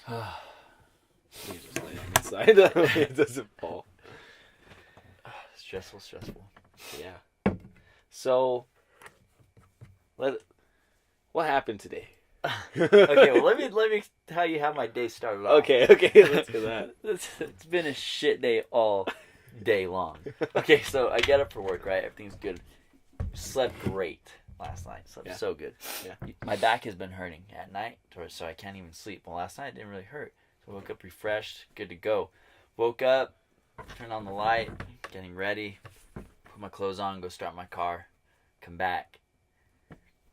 You just lay on the side. It doesn't fall. Stressful. Yeah. So, what happened today? Okay, well, let me tell you how my day started off. Okay, let's do that. It's been a shit day all day long. Okay, so I get up for work, right? Everything's good. Slept great last night. Slept so good. Yeah. My back has been hurting at night, so I can't even sleep. Well, last night it didn't really hurt. So I woke up refreshed, good to go. Woke up, turned on the light, getting ready, put my clothes on, go start my car, come back,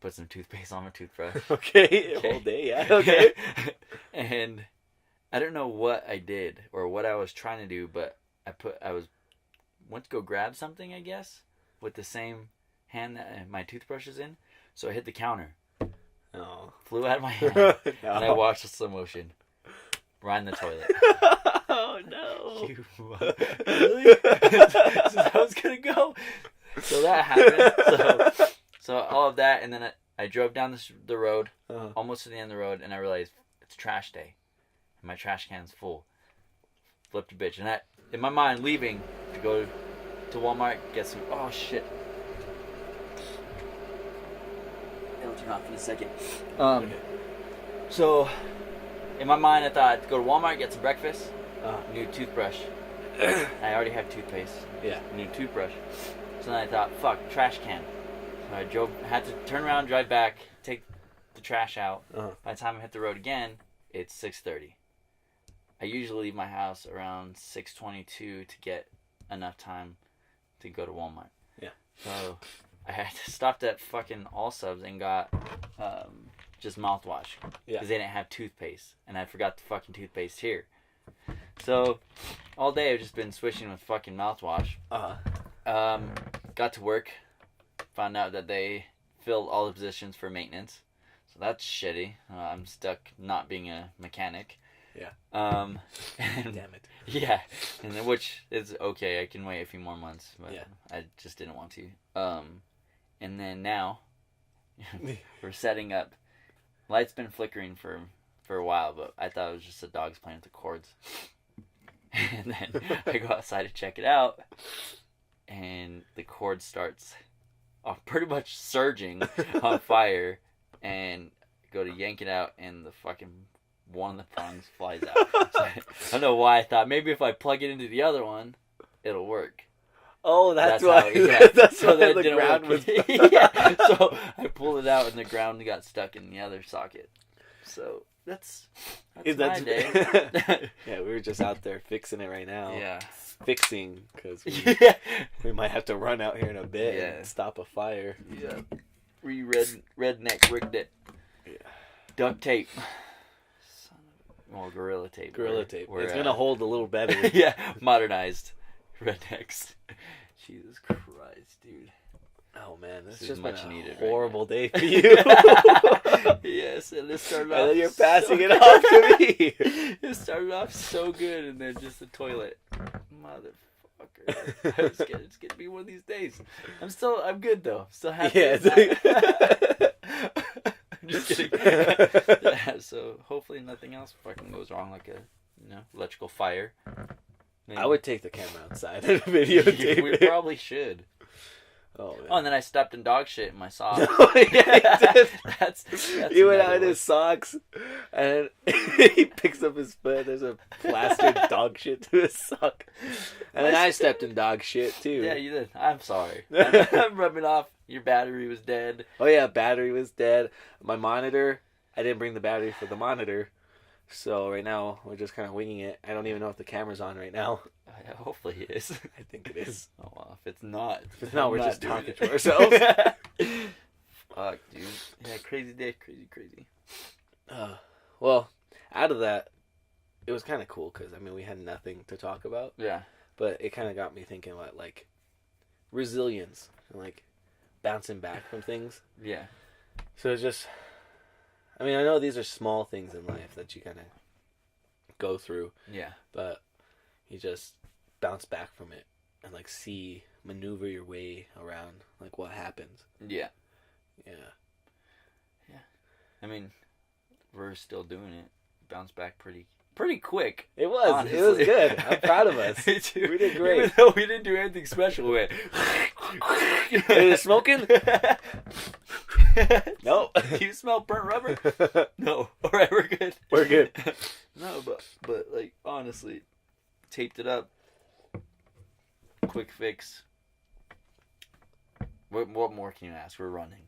put some toothpaste on my toothbrush. Okay, whole day, yeah. Okay. And I don't know what I did or what I was trying to do, but went to go grab something, I guess, with the same hand that my toothbrush is in. So I hit the counter. Oh. Flew out of my hand. No. And I watched the slow motion. Right in the toilet. Oh no. Really? So I was gonna go. So that happened. So all of that, and then I drove down the road, almost to the end of the road, and I realized it's trash day. And my trash can's full. Flipped a bitch. And in my mind, leaving to go to Walmart, get some... Oh, shit. It'll turn off in a second. So, in my mind, I thought I'd go to Walmart, get some breakfast, new toothbrush. I already have toothpaste. Yeah. New toothbrush. So then I thought, fuck, trash can. So I had to turn around, drive back, take the trash out. By the time I hit the road again, it's 6:30. I usually leave my house around 6:22 to get enough time to go to Walmart. Yeah. So I had to stop at fucking All Subs and got just mouthwash. Yeah. Because they didn't have toothpaste. And I forgot the fucking toothpaste here. So all day I've just been swishing with fucking mouthwash. Got to work. Found out that they filled all the positions for maintenance. So that's shitty. I'm stuck not being a mechanic. Yeah. And, Damn it. Yeah. And then, which is okay. I can wait a few more months. But yeah. I just didn't want to. And then now we're setting up. Light's been flickering for a while, but I thought it was just the dogs playing with the cords. And then I go outside to check it out, and the cord starts pretty much surging on fire, and go to yank it out, and the fucking one of the prongs flies out. So I don't know why I thought maybe if I plug it into the other one, it'll work. Oh, that's why. That's so why the ground was. Yeah. So I pulled it out, and the ground got stuck in the other socket. So that's my day. Yeah, we were just out there fixing it right now. Yeah. Fixing, because we might have to run out here in a bit and stop a fire. Yeah. Redneck rigged it. Yeah. Duct tape. Well, Gorilla Tape. Gorilla Tape. It's going to hold a little better. Yeah, modernized rednecks. Jesus Christ, dude. Oh, man. This is just much been a needed horrible day for you. Yes, and it started off and then you're passing it off to me. It started off so good, and then just the toilet. Motherfucker. It's going to be one of these days. I'm good, though. I'm still happy. Yeah. I'm just kidding. Yeah, so hopefully nothing else fucking goes wrong, like electrical fire. Maybe. I would take the camera outside and videotape We probably should. Oh, man. Oh, and then I stepped in dog shit in my socks. Oh, yeah, that's he went out in his socks, and he picks up his foot. There's a plastered dog shit to his sock. And then I stepped in dog shit, too. Yeah, you did. I'm sorry. I'm rubbing off. Your battery was dead. Oh, yeah, battery was dead. My monitor, I didn't bring the battery for the monitor. So right now, we're just kind of winging it. I don't even know if the camera's on right now. Hopefully it is. I think it is. Oh, well, if it's not. We're just talking to ourselves. Fuck, dude. Yeah, crazy day. Crazy. Well, out of that, it was kind of cool because, we had nothing to talk about. Yeah. But it kind of got me thinking about, resilience and, bouncing back from things. Yeah. So it's just... I know these are small things in life that you kind of go through. Yeah. But you just bounce back from it and, maneuver your way around, what happens. Yeah. Yeah. Yeah. We're still doing it. bounced back pretty quick. It was. Honestly. It was good. I'm proud of us. Me too. We did great. Even though we didn't do anything special. We went. Are you smoking? No. Do you smell burnt rubber? No. All right, we're good. We're good. No, but like honestly, taped it up. Quick fix. What more can you ask? We're running.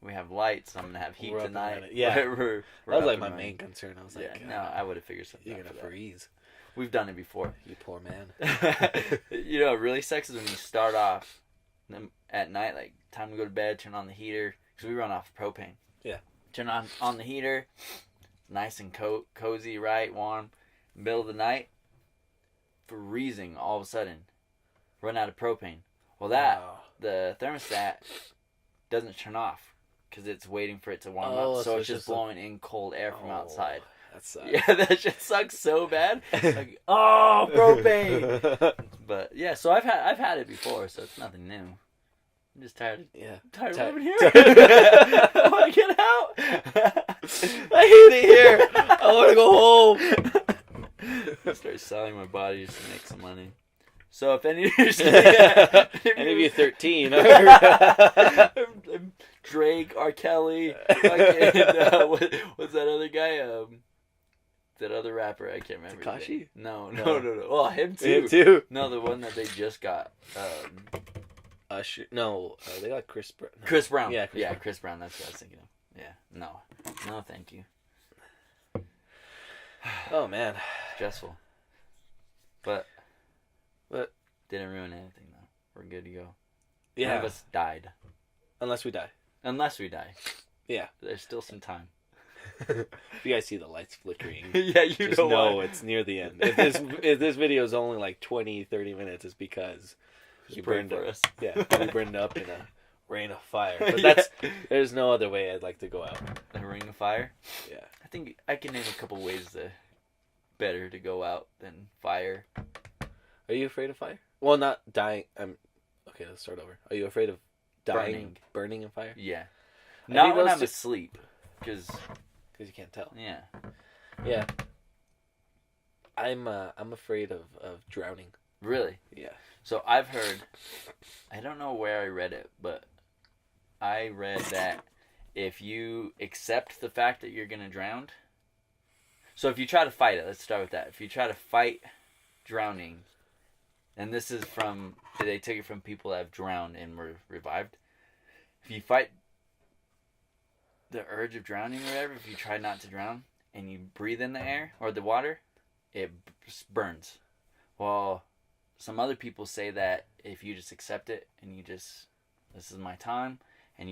We have lights. I'm gonna have heat We're up and tonight. running. Yeah. we're That was up like and my running. main concern. I was Yeah, like, no, I would have figured something you're out gonna for that. freeze. We've done it before. You poor man. You know, what really sucks is when you start off then at night, like time to go to bed, turn on the heater because we run off propane. Yeah. Turn on the heater, nice and cozy, right, warm. Middle of the night, freezing all of a sudden. Run out of propane. Well, the thermostat doesn't turn off because it's waiting for it to warm up, so it's just blowing in cold air from outside. That sucks. Yeah, that shit sucks so bad. Like, oh, propane. But yeah, so I've had it before, so it's nothing new. I'm just tired of living here. I want to get out. I hate it here. I want to go home. I start selling my body just to make some money. So if any of you 13, Drake, R. Kelly, fucking, what's that other guy? That other rapper, I can't remember. Tekashi? No. Oh, him too. Him too. No, the one that they just got. Usher. No, they got Chris Brown. No. Chris Brown. Yeah, Chris Brown. That's what I was thinking of. Yeah. No, thank you. Oh man, Stressful. But didn't ruin anything though. We're good to go. Yeah. None of us died. Unless we die. Yeah. There's still some time. If you guys see the lights flickering, Yeah, you just know why. it's near the end. If this video is only like 20-30 minutes, it's because Just we pray burned for up. us. Yeah, we burned up in a rain of fire. But there's no other way I'd like to go out. A ring of fire? Yeah. I think I can name a couple ways better to go out than fire. Are you afraid of fire? Well, not dying. Okay, let's start over. Are you afraid of dying, burning in fire? Yeah. I Not think when those I'm asleep. Because you can't tell. Yeah. Yeah. I'm afraid of drowning. Really? Yeah. So I've heard, I don't know where I read it, but I read that if you accept the fact that you're going to drown, so if you try to fight it, let's start with that. If you try to fight drowning, and this is they took it from people that have drowned and were revived. If you fight the urge of drowning or whatever, if you try not to drown and you breathe in the air or the water, it burns. Well, some other people say that if you just accept it and this is my time, and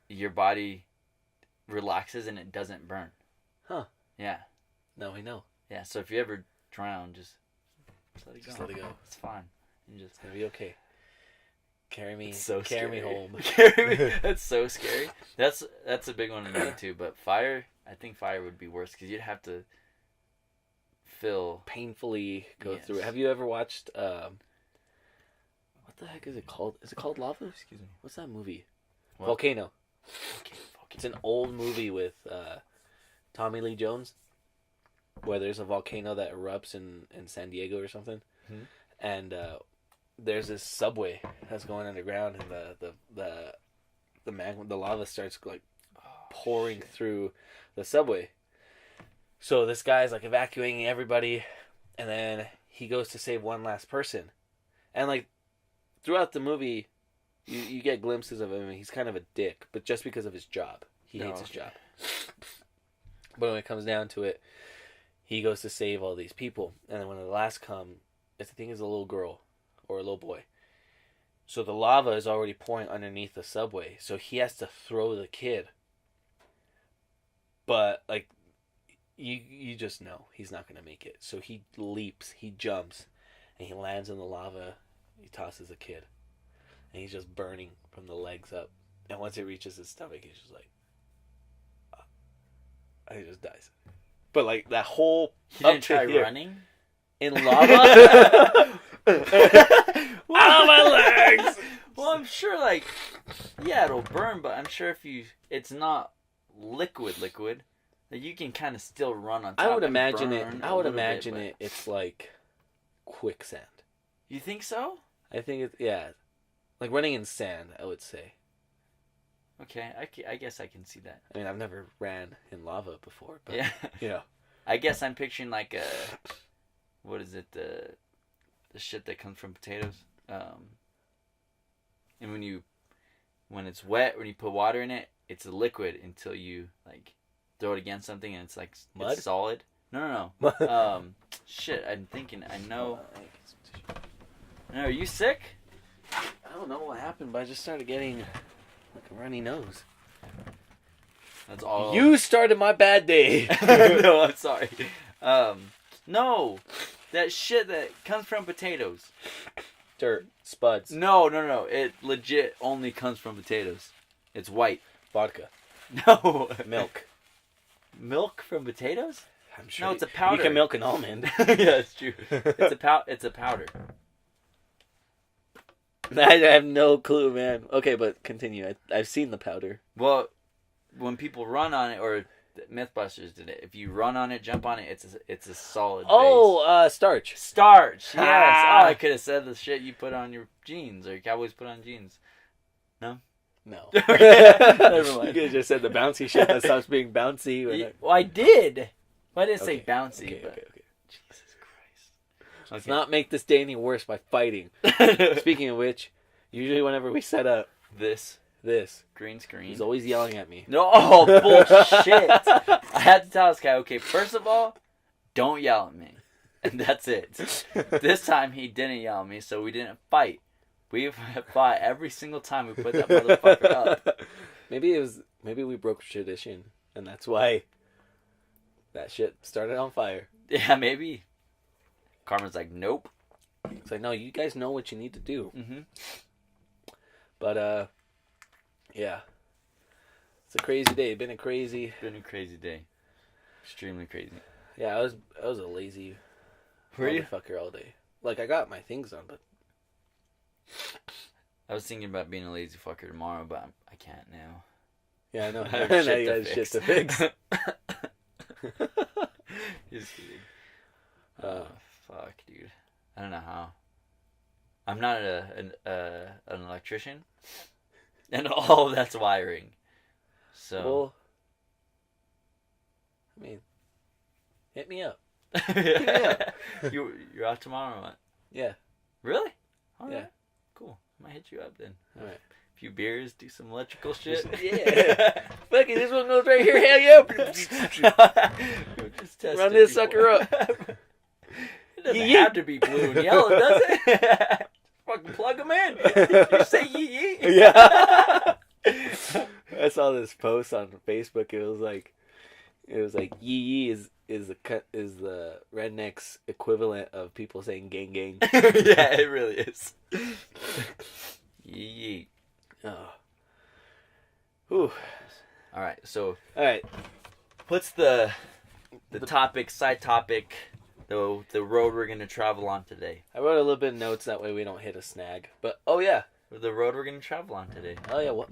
your body relaxes and it doesn't burn. Huh. Yeah. Now we know. Yeah, so if you ever drown, just let it go. Just let it go. It's fine. It's gonna be okay. Carry me Scary. home. Carry me. That's so scary. That's a big one to me too. But fire, I think fire would be worse because you'd have to painfully go through it. Have you ever watched what the heck is it called? Is it called Lava? Excuse me. What's that movie? What? Volcano. Volcano. It's an old movie with Tommy Lee Jones, where there's a volcano that erupts in San Diego or something, and there's this subway that's going underground, and the lava starts like pouring through the subway. So this guy's like evacuating everybody, and then he goes to save one last person, and like throughout the movie, you get glimpses of him, and he's kind of a dick, but just because of his job, he hates his job. But when it comes down to it, he goes to save all these people, and then when the last come, I think it's a little girl or a little boy. So the lava is already pouring underneath the subway, so he has to throw the kid. But like, you just know he's not gonna make it. So he leaps, he jumps, and he lands in the lava. He tosses the kid, and he's just burning from the legs up. And once it reaches his stomach, he's just like, and he just dies. But like that whole He didn't try running in lava. Ow, my legs! Well, I'm sure, like, yeah, it'll burn, but I'm sure it's not liquid. Like you can kind of still run on top. I would and imagine it. burn I a would little imagine bit, it. It's like quicksand. You think so? I think it's like running in sand. I would say. Okay, I guess I can see that. I mean, I've never ran in lava before, but Yeah. you know. I guess I'm picturing like a, what is it, the shit that comes from potatoes. And when it's wet, when you put water in it, it's a liquid until you like throw it against something and it's like Mud? It's solid. No. Shit, I'm thinking. I know. No, are you sick? I don't know what happened, but I just started getting like a runny nose. That's all. You started my bad day. No, I'm sorry. No, that shit that comes from potatoes. Dirt, spuds, No. It legit only comes from potatoes. It's white. vodka, No. milk. Milk from potatoes? I'm sure. No, it's a powder. You can milk an almond. Yeah, it's true. It's a powder. I have no clue, man. Okay, but continue. I've seen the powder. Well, when people run on it, or Mythbusters did it, if you run on it, jump on it, it's a solid base. Starch. Starch, yes. Ah. Oh, I could have said the shit you put on your jeans, or cowboys put on jeans. No? No. Never mind. You could have just said the bouncy shit that stops being bouncy. Well, I did. Well, I didn't say bouncy, Okay, but... okay. Jesus Christ. Let's not make this day any worse by fighting. Speaking of which, usually whenever we set up This green screen. he's always yelling at me. No, oh, bullshit. I had to tell this guy, okay, first of all, don't yell at me. And that's it. This time he didn't yell at me, so we didn't fight. We fought every single time we put that motherfucker up. Maybe we broke tradition, and that's why that shit started on fire. Yeah, maybe. Carmen's like, nope. It's like, no, you guys know what you need to do. Mm-hmm. But, yeah. It's a crazy day. Been a crazy day. Extremely crazy. Yeah, I was a lazy Were you? motherfucker all day. Like, I got my things done, but... I was thinking about being a lazy fucker tomorrow, but I can't now. Yeah, I know. I have Now shit you to got fix. shit to fix. Just kidding. Fuck, dude. I don't know how. I'm not an electrician, and all of that's wiring. So, Well, I mean, hit me up. You're out tomorrow, what? Yeah. Really? All Yeah. right. Cool. I might hit you up then. All right. A few beers, do some electrical shit. Yeah. Fuck it, this one goes right here. Hell yeah. Just test Run it this before. sucker up. It doesn't Yee-yee. have to be blue and yellow, does it? Fucking plug them in. You say yee yee. Yeah. I saw this post on Facebook. It was like yee yee is the rednecks equivalent of people saying gang gang. Yeah, it really is. Yee yee. Oh. Whew. All right, so All right. what's the topic, side topic, the road we're gonna travel on today? I wrote a little bit of notes that way we don't hit a snag. But oh yeah. The road we're gonna travel on today. Oh yeah. What?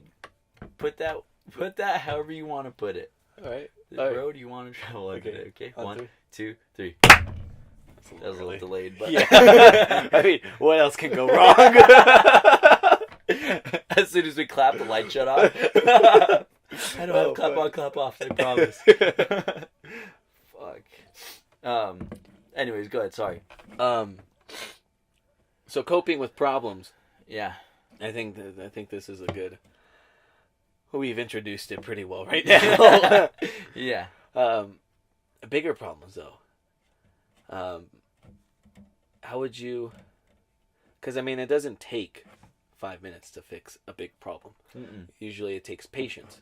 Put that however you want to put it. All right. The All right. road you want to travel on today. Okay. On 1, three. 2, 3. That's That was a little delayed, but Yeah. I mean, what else can go wrong? As soon as we clap, the light shut off. I don't have clap on, clap off. I promise. Fuck. Anyways, go ahead. Sorry. So coping with problems. Yeah. I think this is a good. We've introduced it pretty well right now. Yeah. Bigger problems though. How would you? Because I mean, it doesn't take 5 minutes to fix a big problem. Mm-mm. Usually, it takes patience.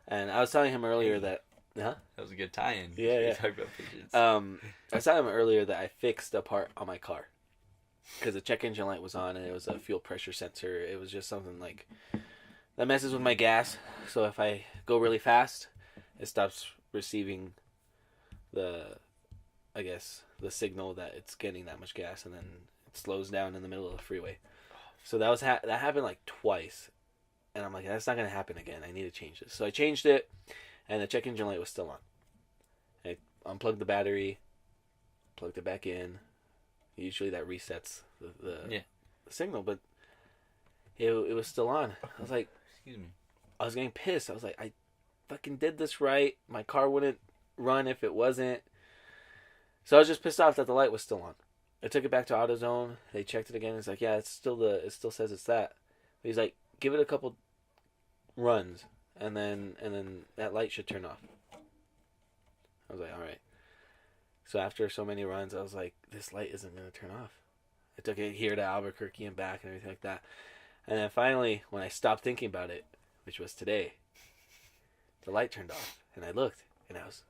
And I was telling him earlier that. Huh? That was a good tie-in. Yeah, yeah. Talk about patience. I was telling him earlier that I fixed a part on my car because the check engine light was on and it was a fuel pressure sensor. It was just something like that messes with my gas. So if I go really fast, it stops receiving the signal that it's getting that much gas, and then it slows down in the middle of the freeway. So that happened like twice, and I'm like, that's not gonna happen again. I need to change this. So I changed it, and the check engine light was still on. unplugged the battery, plugged it back in. Usually that resets the signal, but it was still on. I was like, excuse me. I was getting pissed. I was like, I fucking did this right. My car wouldn't run if it wasn't. So I was just pissed off that the light was still on. I took it back to AutoZone. They checked it again. It's like, yeah, it still says it's that. But he's like, give it a couple runs, and then that light should turn off. I was like, all right. So after so many runs, I was like, this light isn't going to turn off. I took it here to Albuquerque and back and everything like that. And then finally, when I stopped thinking about it, which was today, the light turned off. And I looked, and I was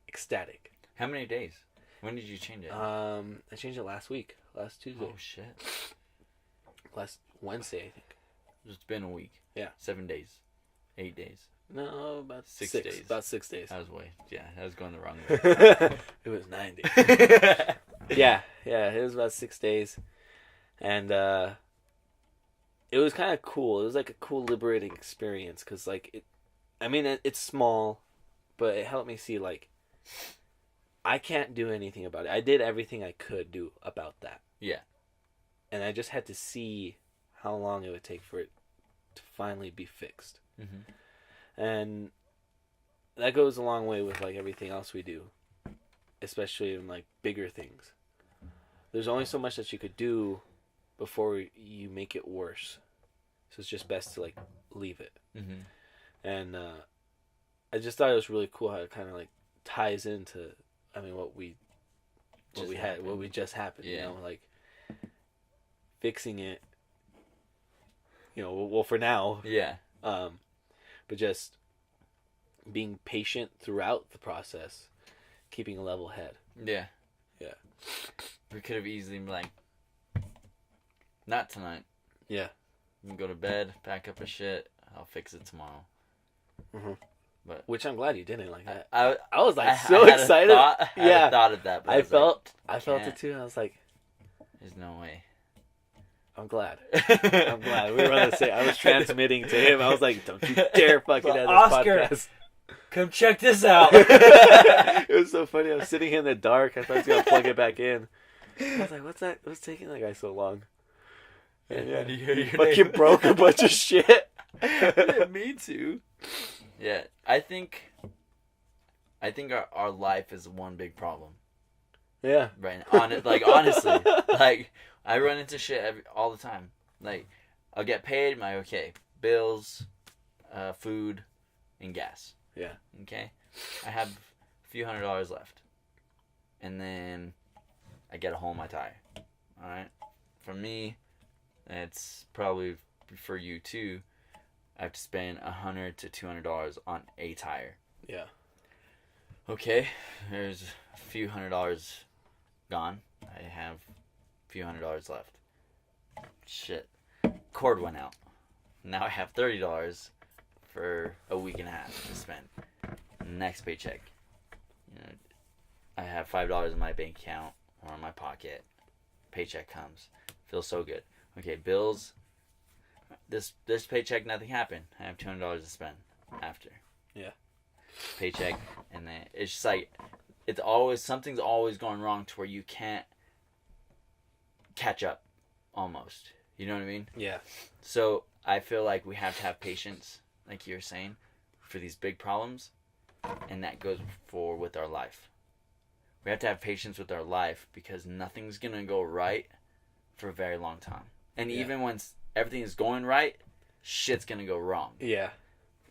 ecstatic. How many days? When did you change it? I changed it last Tuesday. Oh, shit. Last Wednesday, I think. It's been a week. Yeah. 7 days. 8 days. No, about 6 days. About 6 days. I was going the wrong way. It was 9 days. yeah, it was about 6 days. And it was kind of cool. It was like a cool, liberating experience. Because, like, it's small, but it helped me see, like, I can't do anything about it. I did everything I could do about that. Yeah. And I just had to see how long it would take for it to finally be fixed. Mm-hmm. And that goes a long way with, like, everything else we do. Especially in, like, bigger things. There's only so much that you could do before you make it worse. So it's just best to, like, leave it. Mm-hmm. And I just thought it was really cool how it kind of, like, ties into, what we just happened. Yeah. You know, like, fixing it, well, for now. Yeah. But just being patient throughout the process, keeping a level head. Yeah. Yeah. We could have easily been like, not tonight. Yeah. You can go to bed, pack up a shit. I'll fix it tomorrow. Mm-hmm. But which I'm glad you didn't. Like, I was like I excited. I had a thought of that. But I felt can't. it too. I was like, there's no way. I'm glad. I'm glad. We were on the same. I was transmitting to him. I was like, don't you dare fucking end this Oscar, podcast. Come check this out. It was so funny. I was sitting in the dark. I thought I was going to plug it back in. I was like, what's that? What's taking that guy so long? And yeah, you fucking broke a bunch of shit. Yeah, me too. Yeah, I think our life is one big problem. Yeah. Right. Honestly, like, I run into shit all the time. Like, I'll get paid. Okay, bills, food, and gas. Yeah. Okay. I have a few $100s left, and then I get a hole in my tire. All right. For me, it's probably for you too. I have to spend $100 to $200 on a tire. Yeah. Okay. There's a few $100 gone. I have a few $100 left. Shit. Cord went out. Now I have $30 for a week and a half to spend. Next paycheck. I have $5 in my bank account or in my pocket. Paycheck comes. Feels so good. Okay, bills. This paycheck, nothing happened. I have $200 to spend after. Yeah. Paycheck, and then it's just like, something's always going wrong to where you can't catch up, almost. You know what I mean? Yeah. So I feel like we have to have patience, like you were saying, for these big problems, and that goes with our life. We have to have patience with our life because nothing's gonna go right for a very long time. And even when everything is going right, shit's gonna go wrong. Yeah.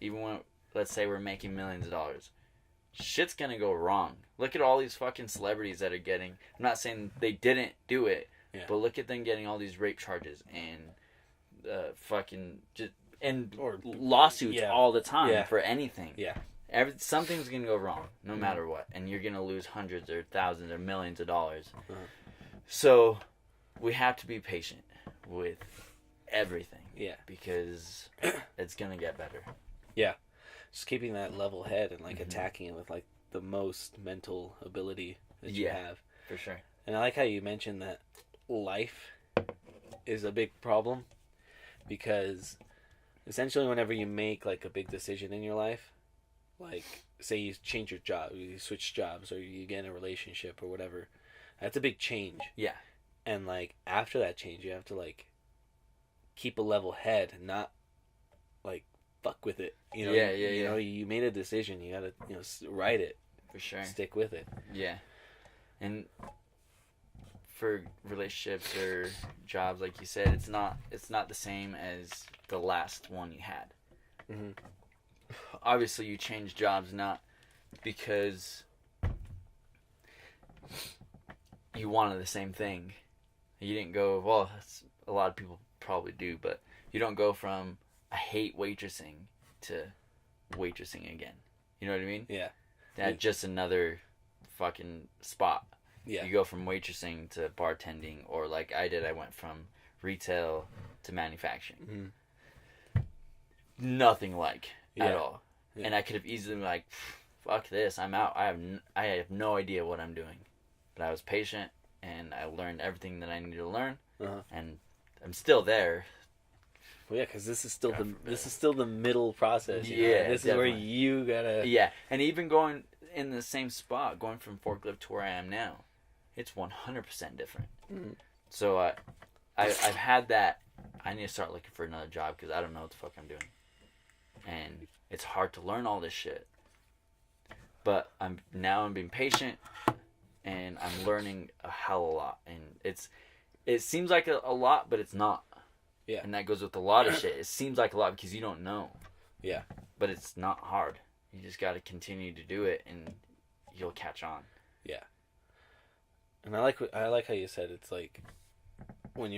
Even when, let's say, we're making millions of dollars, shit's gonna go wrong. Look at all these fucking celebrities that are getting. I'm not saying they didn't do it, but look at them getting all these rape charges and fucking just or lawsuits all the time for anything. Yeah. Something's gonna go wrong, no matter what, and you're gonna lose hundreds or thousands or millions of dollars. So we have to be patient with everything. Yeah. Because it's gonna get better. Yeah. Just keeping that level head and like attacking it with like the most mental ability that you have. For sure. And I like how you mentioned that life is a big problem because essentially whenever you make like a big decision in your life, like say you change your job, you switch jobs, or you get in a relationship or whatever. That's a big change. Yeah. And like after that change, you have to like keep a level head, and not like fuck with it. You know. You know, you made a decision. You gotta write it. For sure. Stick with it. Yeah. And for relationships or jobs, like you said, it's not the same as the last one you had. Mm-hmm. Obviously, you change jobs not because you wanted the same thing. You didn't go, well, a lot of people probably do, but you don't go from I hate waitressing to waitressing again. You know what I mean? Yeah. That's just another fucking spot. Yeah. You go from waitressing to bartending, or like I did, I went from retail to manufacturing. Mm-hmm. Nothing like at all. Yeah. And I could have easily been like, fuck this, I'm out. I have no idea what I'm doing. But I was patient, and I learned everything that I needed to learn, and I'm still there. Well, yeah, because this is still the middle process. Yeah, this is where you gotta. Yeah, and even going in the same spot, going from forklift to where I am now, it's 100% different. Mm-hmm. So I've had that. I need to start looking for another job because I don't know what the fuck I'm doing, and it's hard to learn all this shit. But I'm being patient, and I'm learning a hell of a lot, and it seems like a lot, but it's not. Yeah. And that goes with a lot of shit. It seems like a lot because you don't know. Yeah. But it's not hard. You just got to continue to do it, and you'll catch on. Yeah. And I like how you said it's like when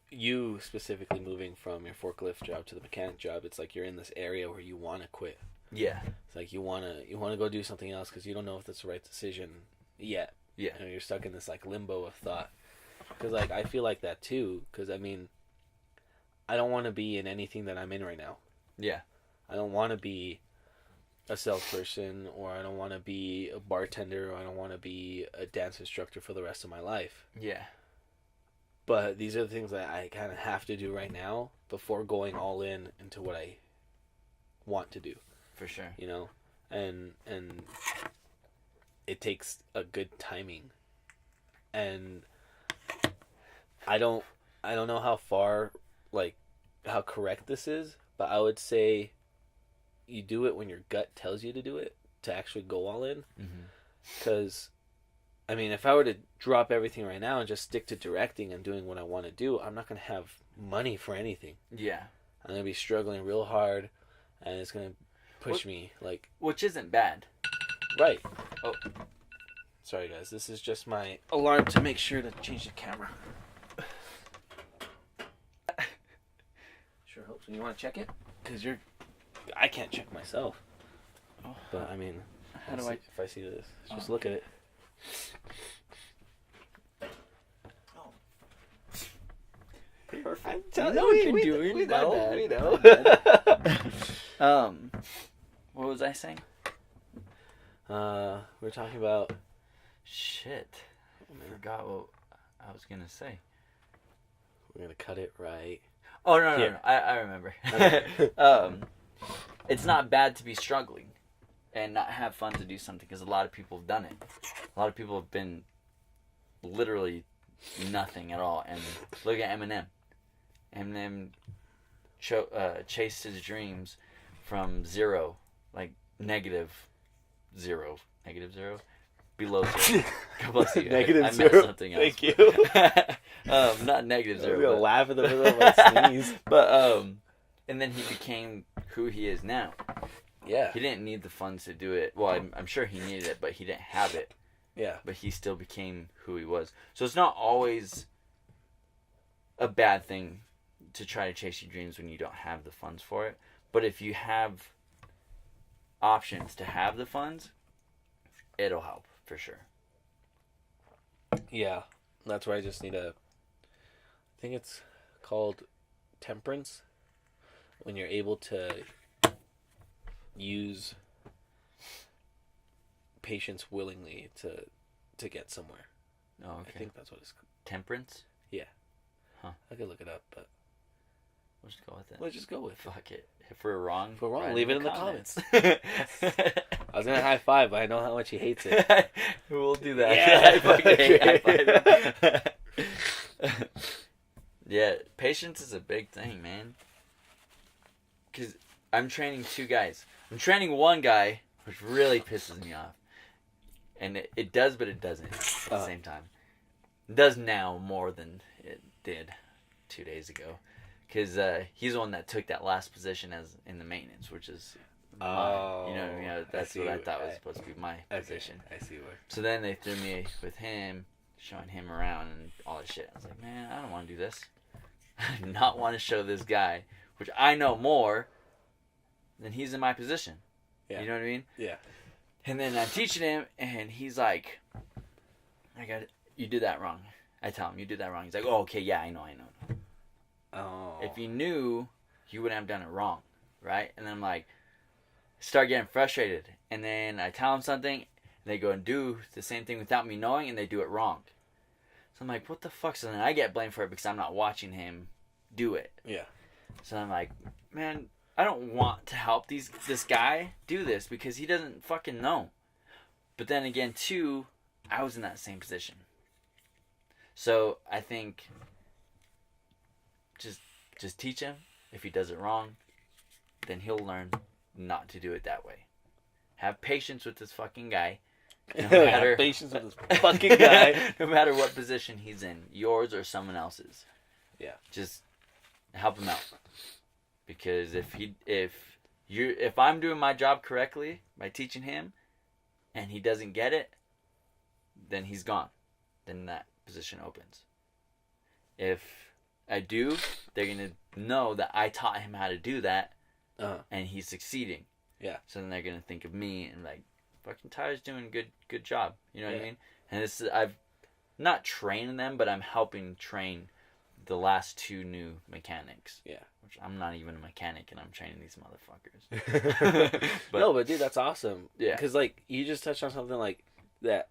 you specifically moving from your forklift job to the mechanic job, it's like you're in this area where you want to quit. Yeah. It's like you want to go do something else because you don't know if that's the right decision yet. Yeah. You're stuck in this like limbo of thought. Because like I feel like that too. Because I mean, I don't want to be in anything that I'm in right now. Yeah. I don't want to be a salesperson, or I don't want to be a bartender, or I don't want to be a dance instructor for the rest of my life. Yeah. But these are the things that I kind of have to do right now before going all in into what I want to do. For sure. You know? And it takes a good timing. And I don't know how far, like, how correct this is, but I would say you do it when your gut tells you to do it, to actually go all in. Because, I mean, if I were to drop everything right now and just stick to directing and doing what I want to do, I'm not going to have money for anything. Yeah. I'm going to be struggling real hard, and it's going to push me, like... Which isn't bad. Right. Oh. Sorry, guys. This is just my alarm to make sure to change the camera. Sure hope so. You want to check it? Because I can't check myself. Oh. But, I mean... How do I... If I see this, just look at it. Oh. Perfect. You know what you're doing. We know. What was I saying? We're talking about... Shit. I forgot what I was going to say. We're going to cut it right. Oh, no. I remember. It's not bad to be struggling and not have fun to do something, because a lot of people have done it. A lot of people have been literally nothing at all. And look at Eminem. Eminem chased his dreams from zero, like negative zero, below zero. God bless you. Negative I zero. messed something else. Thank you. Not negative zero. I'm gonna laugh in the middle of my sneeze. But and then he became who he is now. Yeah. He didn't need the funds to do it. Well, I'm sure he needed it, but he didn't have it. Yeah. But he still became who he was. So it's not always a bad thing to try to chase your dreams when you don't have the funds for it. But if you have options to have the funds, it'll help for sure. Yeah. That's why I just need I think it's called temperance. When you're able to use patience willingly to get somewhere. Oh, okay. I think that's what it's called. Temperance? Yeah. Huh. I could look it up, but Let's just go with it. Let's just go with it. Fuck it. If we're wrong, If we're wrong, leave it in the comments. I was gonna high five, but I know how much he hates it. We'll do that. Yeah. I fucking hate high five. Yeah, patience is a big thing, man. Because I'm training 2 guys. I'm training 1 guy, which really pisses me off. And it does, but it doesn't at the same time. It does now more than it did 2 days ago. Because he's the one that took that last position as in the maintenance, which is mine. You know what I mean? That's what I thought was supposed to be my position. I see where. So then they threw me with him, showing him around and all this shit. I was like, man, I don't want to do this. I do not want to show this guy, which I know more than he's in my position. Yeah. You know what I mean? Yeah. And then I'm teaching him, and he's like, you did that wrong. I tell him, you did that wrong. He's like, oh, okay, yeah, I know. Oh. If you knew, you wouldn't have done it wrong, right? And then I'm like, start getting frustrated. And then I tell them something, and they go and do the same thing without me knowing, and they do it wrong. So I'm like, what the fuck? So then I get blamed for it because I'm not watching him do it. Yeah. So I'm like, man, I don't want to help this guy do this because he doesn't fucking know. But then again, too, I was in that same position. So I think just teach him. If he does it wrong, then he'll learn not to do it that way. Have patience with this fucking guy. No matter, have patience with this fucking guy. No matter what position he's in, yours or someone else's. Yeah. Just help him out. Because if I'm doing my job correctly by teaching him, and he doesn't get it, then he's gone. Then that position opens. If I do, they're gonna know that I taught him how to do that, and he's succeeding. Yeah. So then they're gonna think of me and like, fucking Tyler's doing good job. You know what I mean? And I've not trained them, but I'm helping train the last 2 new mechanics. Yeah. Which I'm not even a mechanic, and I'm training these motherfuckers. But dude, that's awesome. Yeah. Because like you just touched on something like that,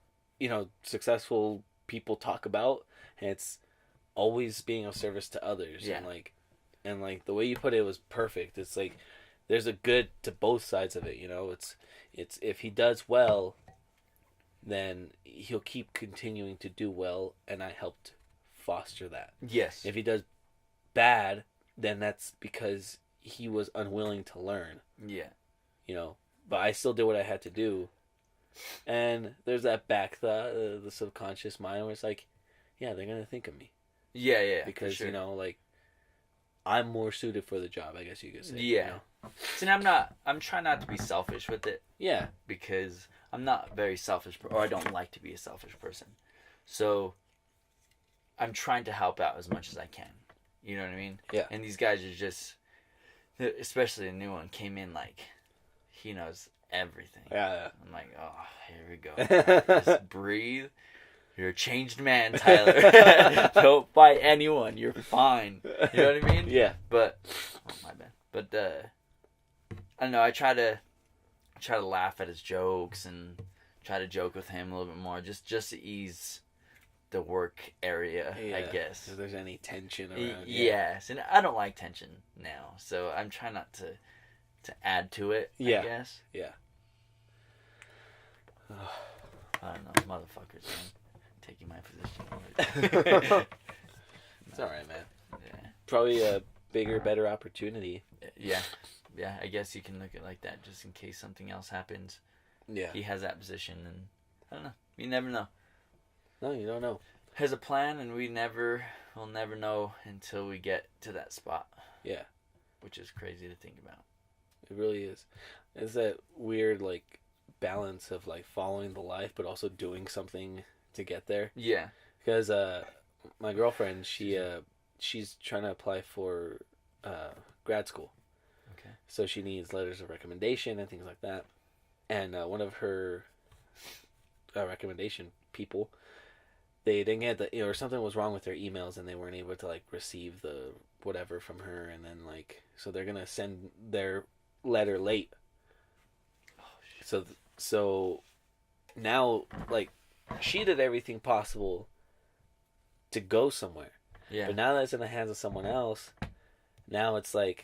successful people talk about, and it's always being of service to others. Yeah. And like the way you put it was perfect. It's like there's a good to both sides of it. It's if he does well, then he'll keep continuing to do well, and I helped foster that. Yes. If he does bad, then that's because he was unwilling to learn. Yeah. But I still did what I had to do. And there's that back thought, the subconscious mind, where it's like, yeah, they're gonna think of me. Yeah. Because sure. I'm more suited for the job, I guess you could say. Yeah. See, I'm trying not to be selfish with it. Yeah. Because I'm not very selfish, or I don't like to be a selfish person. So I'm trying to help out as much as I can. You know what I mean? Yeah. And these guys are just, especially the new one, came in like, he knows everything. Yeah. I'm like, oh, here we go. Just breathe. You're a changed man, Tyler. Don't fight anyone. You're fine. You know what I mean? Yeah. But, my bad. But I don't know. I try to laugh at his jokes and try to joke with him a little bit more, just to ease the work area, I guess. If there's any tension around. Yes, and I don't like tension now, so I'm trying not to add to it. I guess. Yeah. I don't know, motherfuckers, man, taking my position. It's all right, man. Yeah. Probably a bigger, better opportunity. Yeah. I guess you can look at it like that, just in case something else happens. Yeah. He has that position, and I don't know. You never know. No, you don't know. Has a plan, and we'll never know until we get to that spot. Yeah. Which is crazy to think about. It really is. It's that weird, balance of, following the life, but also doing something to get there. Yeah. Because, my girlfriend, she's trying to apply for, grad school. Okay. So she needs letters of recommendation and things like that. And, one of her, recommendation people, they didn't get or something was wrong with their emails, and they weren't able to receive the whatever from her, and then so they're gonna send their letter late. Oh, shit. So now she did everything possible to go somewhere. Yeah. But now that it's in the hands of someone else, Now it's like,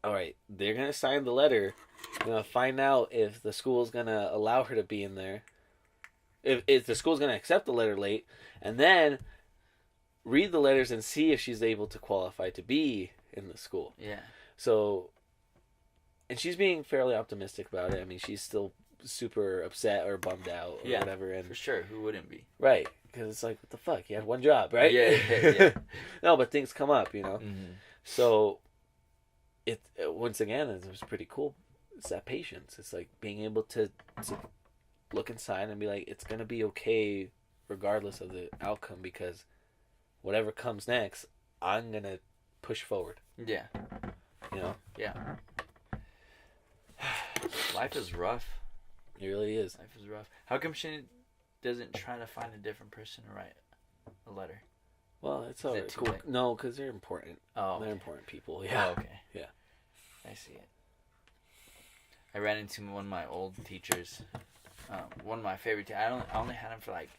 all right, they're gonna sign the letter. We're gonna find out if the school's gonna allow her to be in there. If the school's gonna accept the letter late, and then read the letters and see if she's able to qualify to be in the school. Yeah. So, and she's being fairly optimistic about it. I mean, she's still super upset or bummed out or whatever. And for sure, who wouldn't be? Right, because it's like, what the fuck? You had one job, right? Yeah. No, but things come up, you know. Mm-hmm. So, it once again, it was pretty cool. It's that patience. It's like being able to look inside and be like, it's gonna be okay, regardless of the outcome, because whatever comes next, I'm gonna push forward. Yeah. You know. Yeah. Life is rough. It really is. Life is rough. How come she doesn't try to find a different person to write a letter? Well, it's all right. Cool. Late? No, because they're important. Oh, they're important people. Yeah. Oh, okay. Yeah. I see it. I ran into one of my old teachers. One of my favorite. I only had him for like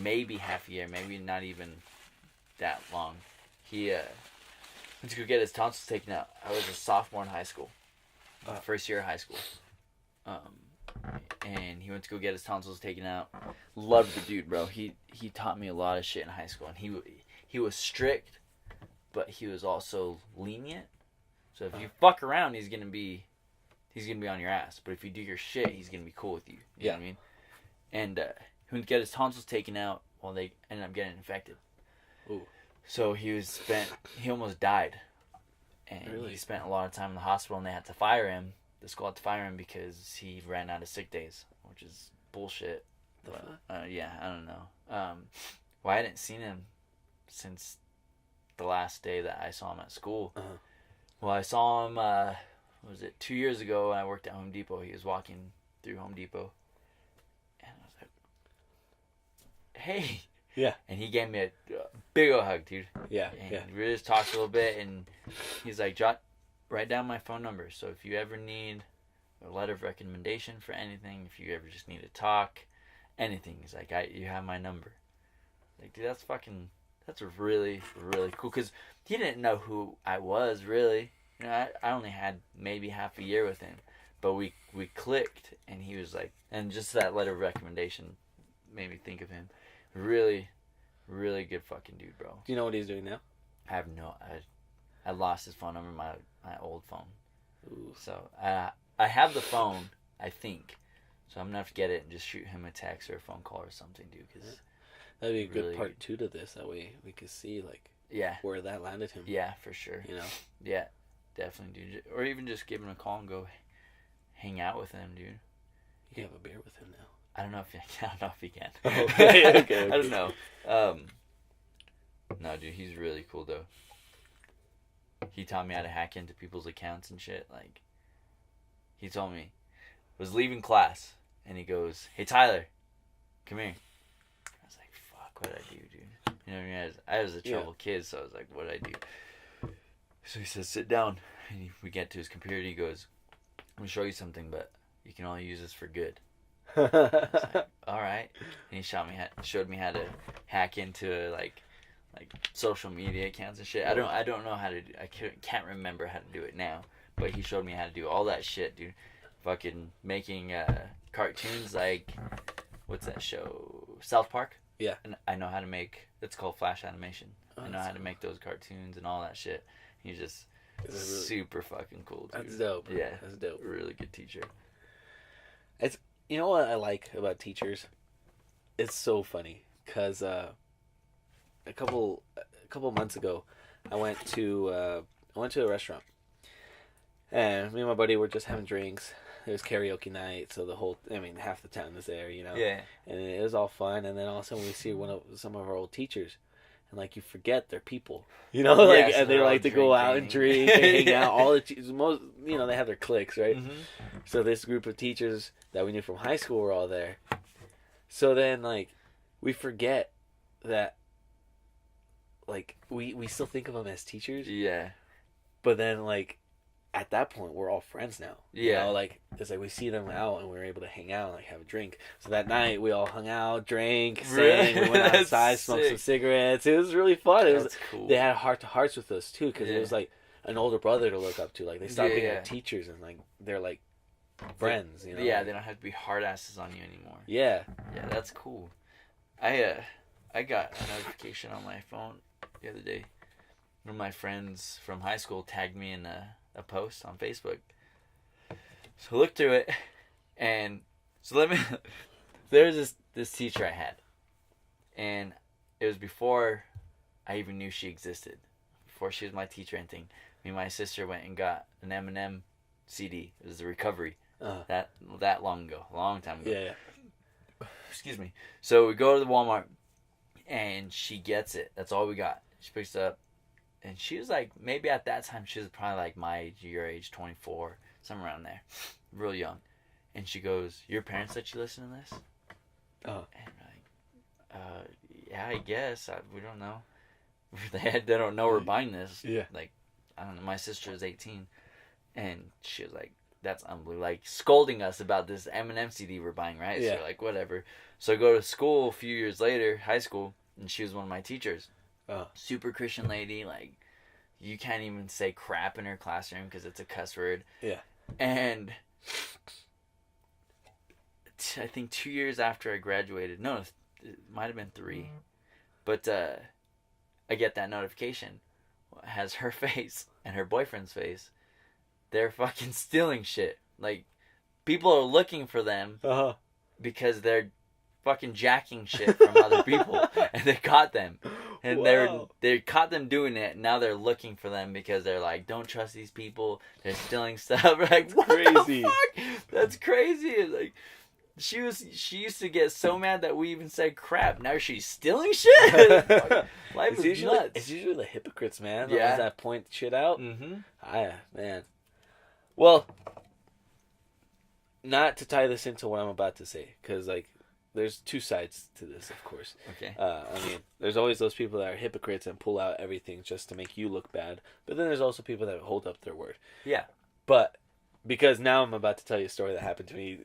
maybe half a year, maybe not even that long. He went to go get his tonsils taken out. I was a sophomore in high school, first year of high school. And he went to go get his tonsils taken out. Loved the dude, bro. He taught me a lot of shit in high school, and he was strict, but he was also lenient. So if you fuck around, he's gonna be on your ass. But if you do your shit, he's gonna be cool with you. You know what I mean? And he went to get his tonsils taken out. Well, they ended up getting infected. Ooh. So he almost died, and Really? he spent a lot of time in the hospital, and they had to fire him. The school had to fire him because he ran out of sick days, which is bullshit. But, yeah, I don't know. Well, I hadn't seen him since the last day that I saw him at school. Uh-huh. Well, I saw him, what was it, 2 years ago when I worked at Home Depot. He was walking through Home Depot, and I was like, hey. Yeah. And he gave me a big old hug, dude. Yeah. And we just talked a little bit, and he's like, write down my phone number. So if you ever need a letter of recommendation for anything, if you ever just need to talk, anything, he's like, you have my number. Like, dude, that's really, really cool. Because he didn't know who I was, really. You know, I only had maybe half a year with him. But we clicked, and he was like, and just that letter of recommendation made me think of him. Really, really good fucking dude, bro. Do you know what he's doing now? I have I lost his phone number, my old phone. Ooh. So I have the phone, I think. So I'm gonna have to get it and just shoot him a text or a phone call or something, dude. Cause that'd be a good really part 2 to this. That way we could see where that landed him. Yeah, for sure. You know. Yeah, definitely, dude. Or even just give him a call and go hang out with him, dude. You can have a beer with him now. I don't know if he can. Okay. I don't know. No, dude, he's really cool though. He taught me how to hack into people's accounts and shit. Like, he told me, was leaving class, and he goes, "Hey Tyler, come here." I was like, "Fuck, what did I do, dude?" You know what I mean? I was a troubled kid, so I was like, "What did I do?" So he says, "Sit down," and we get to his computer. He goes, "I'm gonna show you something, but you can only use this for good." I was like, all right. And he showed me how to hack into like social media accounts and shit. I don't know how to do, can't remember how to do it now, but he showed me how to do all that shit, dude. Fucking making cartoons like, what's that show, South Park? Yeah. And I know how to make, it's called Flash animation. I know how to cool. make those cartoons and all that shit. He's just super fucking cool, dude. That's dope. Yeah, that's dope. Really good teacher. You know what I like about teachers? It's so funny because a couple months ago, I went to a restaurant, and me and my buddy were just having drinks. It was karaoke night, so half the town was there, you know. Yeah. And it was all fun, and then all of a sudden we see some of our old teachers, and you forget they're people, you know, and they like to go out and drink and hang out. All the most, they have their cliques, right? Mm-hmm. So this group of teachers that we knew from high school were all there. So then we forget that we still think of them as teachers. Yeah. But then at that point, we're all friends now. Yeah. You know, like, it's like we see them out and we're able to hang out and, like, have a drink. So that night, we all hung out, drank, sang, we went outside, smoked some cigarettes. It was really fun. That's cool. They had heart-to-hearts with us, too, because it was, like, an older brother to look up to. Like, they stopped being like teachers and, like, they're, like, friends, you know? Yeah, they don't have to be hard asses on you anymore. Yeah. Yeah, that's cool. I got a notification on my phone the other day. One of my friends from high school tagged me in a post on Facebook. So I looked through it, and so there's this teacher I had, and it was before I even knew she existed, before she was my teacher or anything. Me and my sister went and got an Eminem CD. It was the Recovery. That long ago, a long time ago. Yeah. Excuse me. So we go to the Walmart, and she gets it. That's all we got. She picks it up, and she was like, maybe at that time she was probably like my age, your age, 24, somewhere around there, real young. And she goes, "Your parents let you listen to this?" Oh. And I'm like, yeah, I guess. We don't know. They don't know we're buying this. Yeah. Like, I don't know. My sister is 18, and she was like, "That's unbelievable." Like, scolding us about this Eminem CD we're buying, right? Yeah. So, like, whatever. So I go to school a few years later, high school, and she was one of my teachers. Oh. Super Christian lady. Like, you can't even say crap in her classroom because it's a cuss word. Yeah. And I think 2 years after I graduated, no, it might have been 3, but I get that notification. It has her face and her boyfriend's face. They're fucking stealing shit. Like, people are looking for them because they're fucking jacking shit from other people, and they caught them. And they caught them doing it. And now they're looking for them because they're like, don't trust these people. They're stealing stuff. Like, what crazy. the fuck? That's crazy. It's like, she used to get so mad that we even said crap. Now she's stealing shit. Life is nuts. It's usually the hypocrites, man. Yeah. That point shit out. Mm-hmm. Man. Well, not to tie this into what I'm about to say, because, like, there's two sides to this, of course. Okay. I mean, there's always those people that are hypocrites and pull out everything just to make you look bad. But then there's also people that hold up their word. Yeah. But because now I'm about to tell you a story that happened to me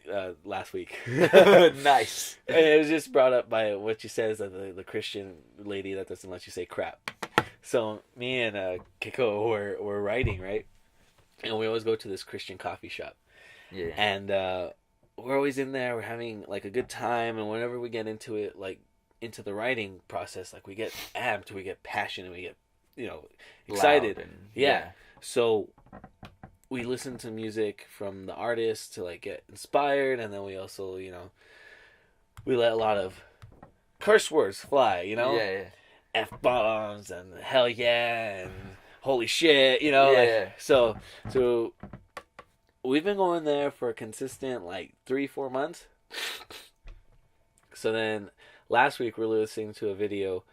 last week. Nice. And it was just brought up by what you said, is that the Christian lady that doesn't let you say crap. So me and Kiko were writing, right? And we always go to this Christian coffee shop. Yeah. And we're always in there. We're having, like, a good time. And whenever we get into it, like, into the writing process, like, we get amped, we get passionate, we get, excited. Yeah. So we listen to music from the artist to, like, get inspired. And then we also, we let a lot of curse words fly, Yeah. F-bombs and hell yeah and holy shit, Yeah. So we've been going there for a consistent, like, 3-4 months. So then last week we were listening to a video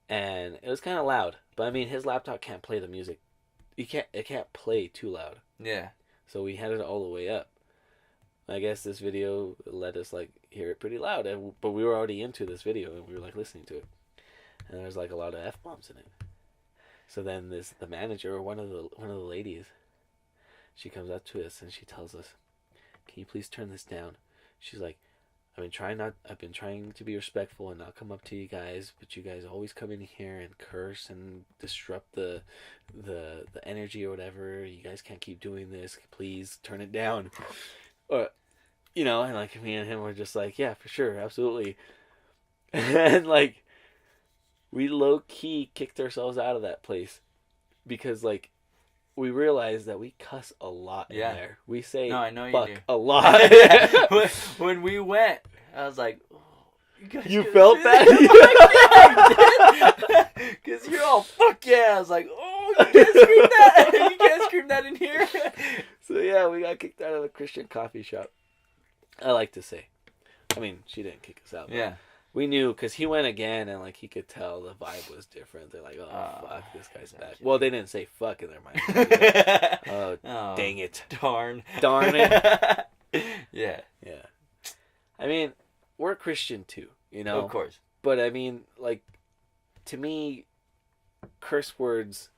and it was kind of loud, but I mean, his laptop can't play the music. It can't play too loud. Yeah. So we had it all the way up. I guess this video let us, like, hear it pretty loud, but we were already into this video and we were, like, listening to it. And there's, like, a lot of F-bombs in it. So then the manager, or one of the ladies, she comes up to us and she tells us, "Can you please turn this down?" She's like, I've been trying to be respectful and not come up to you guys, but you guys always come in here and curse and disrupt the energy or whatever. You guys can't keep doing this. Please turn it down." Or, and, like, me and him were just like, yeah, for sure, absolutely. And, like, we low-key kicked ourselves out of that place because, like, we realized that we cuss a lot in there. We say I know fuck you do. a lot. when we went, I was like, oh, you felt that? Because you're all, fuck yeah. I was like, oh, you can't scream that. You can't scream that in here. So, yeah, we got kicked out of the Christian coffee shop. I like to say. I mean, she didn't kick us out. Yeah. We knew, because he went again, and, like, he could tell the vibe was different. They're like, oh, fuck, this guy's back. Well, they didn't say fuck in their mind. Oh, dang it. Darn it. Yeah. Yeah. I mean, we're Christian, too, Of course. But, I mean, like, to me, curse words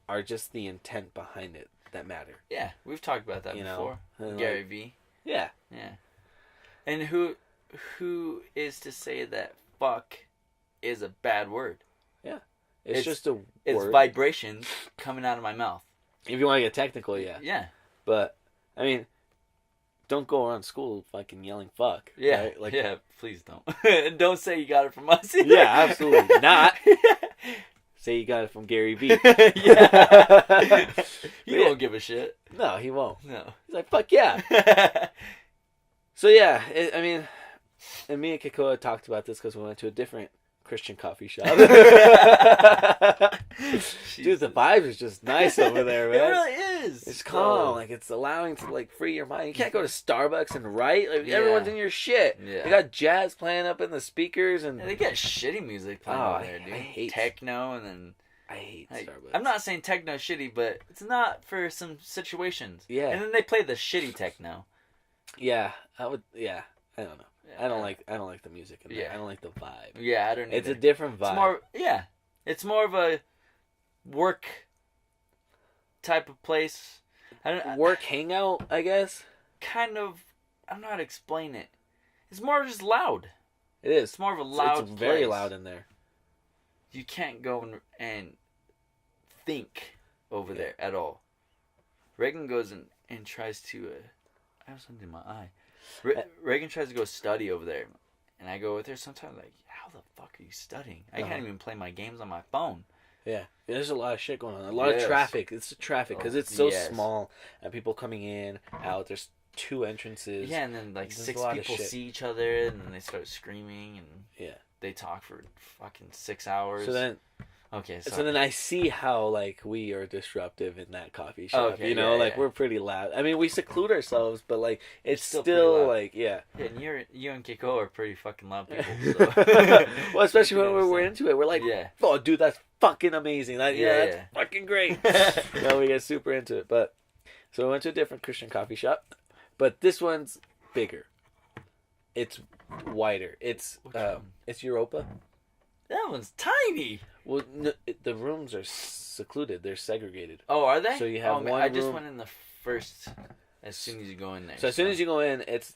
are just the intent behind it. that matter. Yeah, we've talked about that before. Gary V. Yeah. Yeah. And who is to say that fuck is a bad word? Yeah. It's just a word. It's vibrations coming out of my mouth. If you want to get technical, yeah. Yeah. But, I mean, don't go around school fucking yelling fuck. Yeah. Right? Like, yeah, please don't. Don't say you got it from us either. Yeah, absolutely not. Say you got it from Gary V. Yeah. He won't give a shit. No, he won't. No. He's like, fuck yeah. So, yeah, I mean, and me and Kikoa talked about this because we went to a different Christian coffee shop. Dude, the vibe is just nice over there, man. It really is. It's calm. Like, it's allowing to, like, free your mind. You can't go to Starbucks and write. Like, everyone's in your shit. Yeah. They got jazz playing up in the speakers. And they got shitty music playing over there, dude. I hate techno and then... I hate Starbucks. I'm not saying techno shitty, but it's not for some situations. Yeah. And then they play the shitty techno. Yeah. I don't know. I don't like the music in there. Yeah. I don't like the vibe. Yeah, I don't either. It's a different vibe. It's more of a work type of place. Work hangout, I guess. Kind of. I don't know how to explain it. It's more just loud. It is. It's more of a loud It's very place. loud in there. You can't go and think over there at all. Reagan goes and tries to... I have something in my eye. Reagan tries to go study over there. And I go with her sometimes like, how the fuck are you studying? I can't even play my games on my phone. Yeah. There's a lot of shit going on. A lot of traffic. It's the traffic because it's so small. And people coming in, out. There's 2 entrances. Yeah, and then like there's 6 people see each other and then they start screaming and they talk for fucking 6 hours. So then... Okay, so then I see how, like, we are disruptive in that coffee shop. Okay, you know, we're pretty loud. I mean, we seclude ourselves, but, like, it's still like, Yeah, and you and Kiko are pretty fucking loud people. So. Well, especially when we're into it. We're like, oh, dude, that's fucking amazing. That's fucking great. We get super into it. But, so we went to a different Christian coffee shop. But this one's bigger. It's wider. It's Europa. That one's tiny. Well, no, the rooms are secluded. They're segregated. Oh, are they? So you have one I just room. Went in the first as soon as you go in there. So as soon as you go in, it's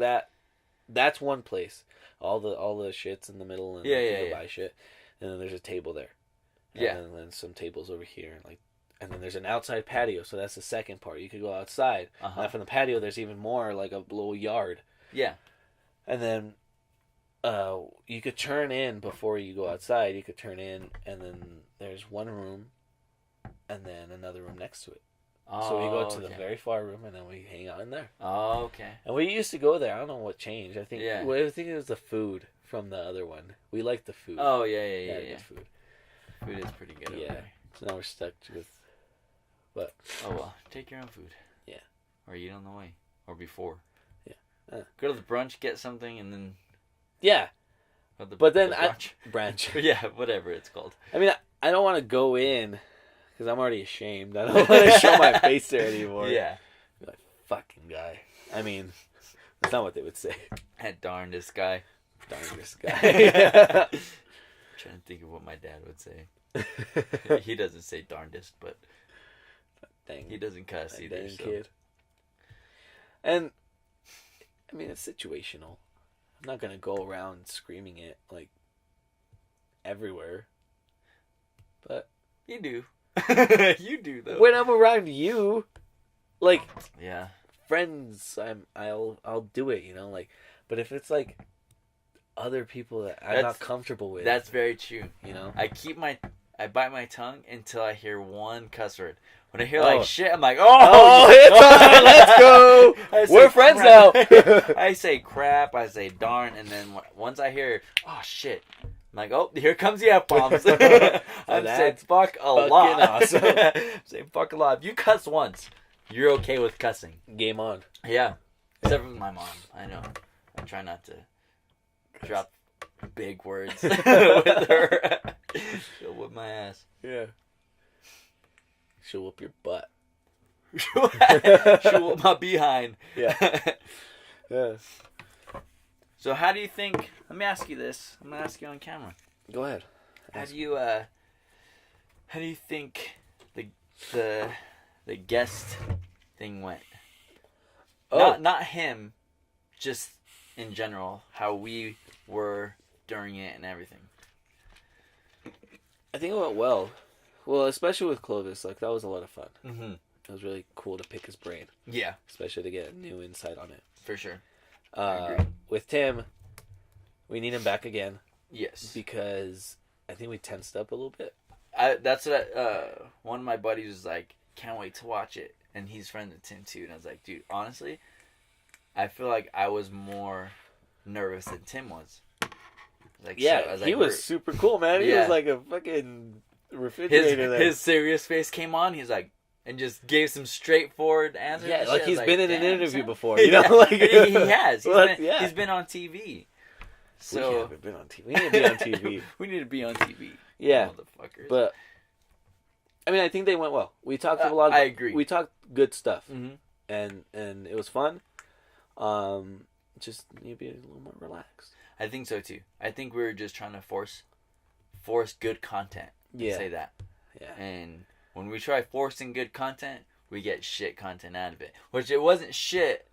that's one place. All the shit's in the middle and you buy shit. And then there's a table there. And then some tables over here and then there's an outside patio, so that's the second part. You could go outside. And from the patio there's even more, like a little yard. Yeah. And then you could turn in before you go outside. You could turn in, and then there's one room, and then another room next to it. So we go to the very far room, and then we hang out in there. Oh, okay. And we used to go there. I don't know what changed. I think it was the food from the other one. We liked the food. Oh yeah. Food. Food is pretty good. Over there. So now we're stuck with. But oh well, take your own food. Yeah. Or eat on the way, or before. Yeah. Go to the brunch, get something, and then. Yeah, but then branch. Yeah, whatever it's called. I mean, I don't want to go in because I'm already ashamed. I don't want to show my face there anymore. Yeah, like fucking guy. I mean, that's not what they would say. That darndest guy. Darndest guy. Trying to think of what my dad would say. He doesn't say darndest, but he doesn't cuss either. So. Kid. And I mean, it's situational. I'm not going to go around screaming it, like, everywhere. But... You do. You do, though. When I'm around you, like... Yeah. Friends, I'll do it, you know? Like, but if it's, like, other people that I'm not comfortable with... That's very true. You know? I bite my tongue until I hear one cuss word. When I hear like shit, I'm like, let's go. We're friends now. I say crap, I say darn, and then once I hear, oh shit, I'm like, oh, here comes the F-bombs. I'm saying fuck a lot. Awesome. I'm saying fuck a lot. If you cuss once, you're okay with cussing. Game on. Yeah. Except for my mom. I know. I try not to drop big words with her. She'll whip my ass. Yeah. She'll whoop your butt. She'll whoop my behind. Yeah. Yeah. So how do you think... Let me ask you this. I'm going to ask you on camera. Go ahead. How do you think the guest thing went. Oh. Not him, just in general, how we were during it and everything. I think it went well. Well, especially with Clovis, like that was a lot of fun. Mm-hmm. It was really cool to pick his brain. Yeah, especially to get a new insight on it. for sure. I agree. With Tim, we need him back again. Yes, because I think we tensed up a little bit. That's what one of my buddies was like, can't wait to watch it, and he's friends with Tim too. And I was like, dude, honestly, I feel like I was more nervous than Tim was. Like, yeah, so I was he like, was super cool, man. He was like a fucking refrigerator. His serious face came on. He's like, and just gave some straightforward answers. Yeah, like he's been in an interview before. You know, like he has. Well, he's been on TV. So we haven't been on TV. We need to be on TV. We need to be on TV. Yeah, motherfuckers. But I mean, I think they went well. We talked a lot. I agree. We talked good stuff, mm-hmm. and it was fun. Just need to be a little more relaxed. I think so too. I think we were just trying to force good content. Yeah. Say that. Yeah. And when we try forcing good content, we get shit content out of it. Which it wasn't shit,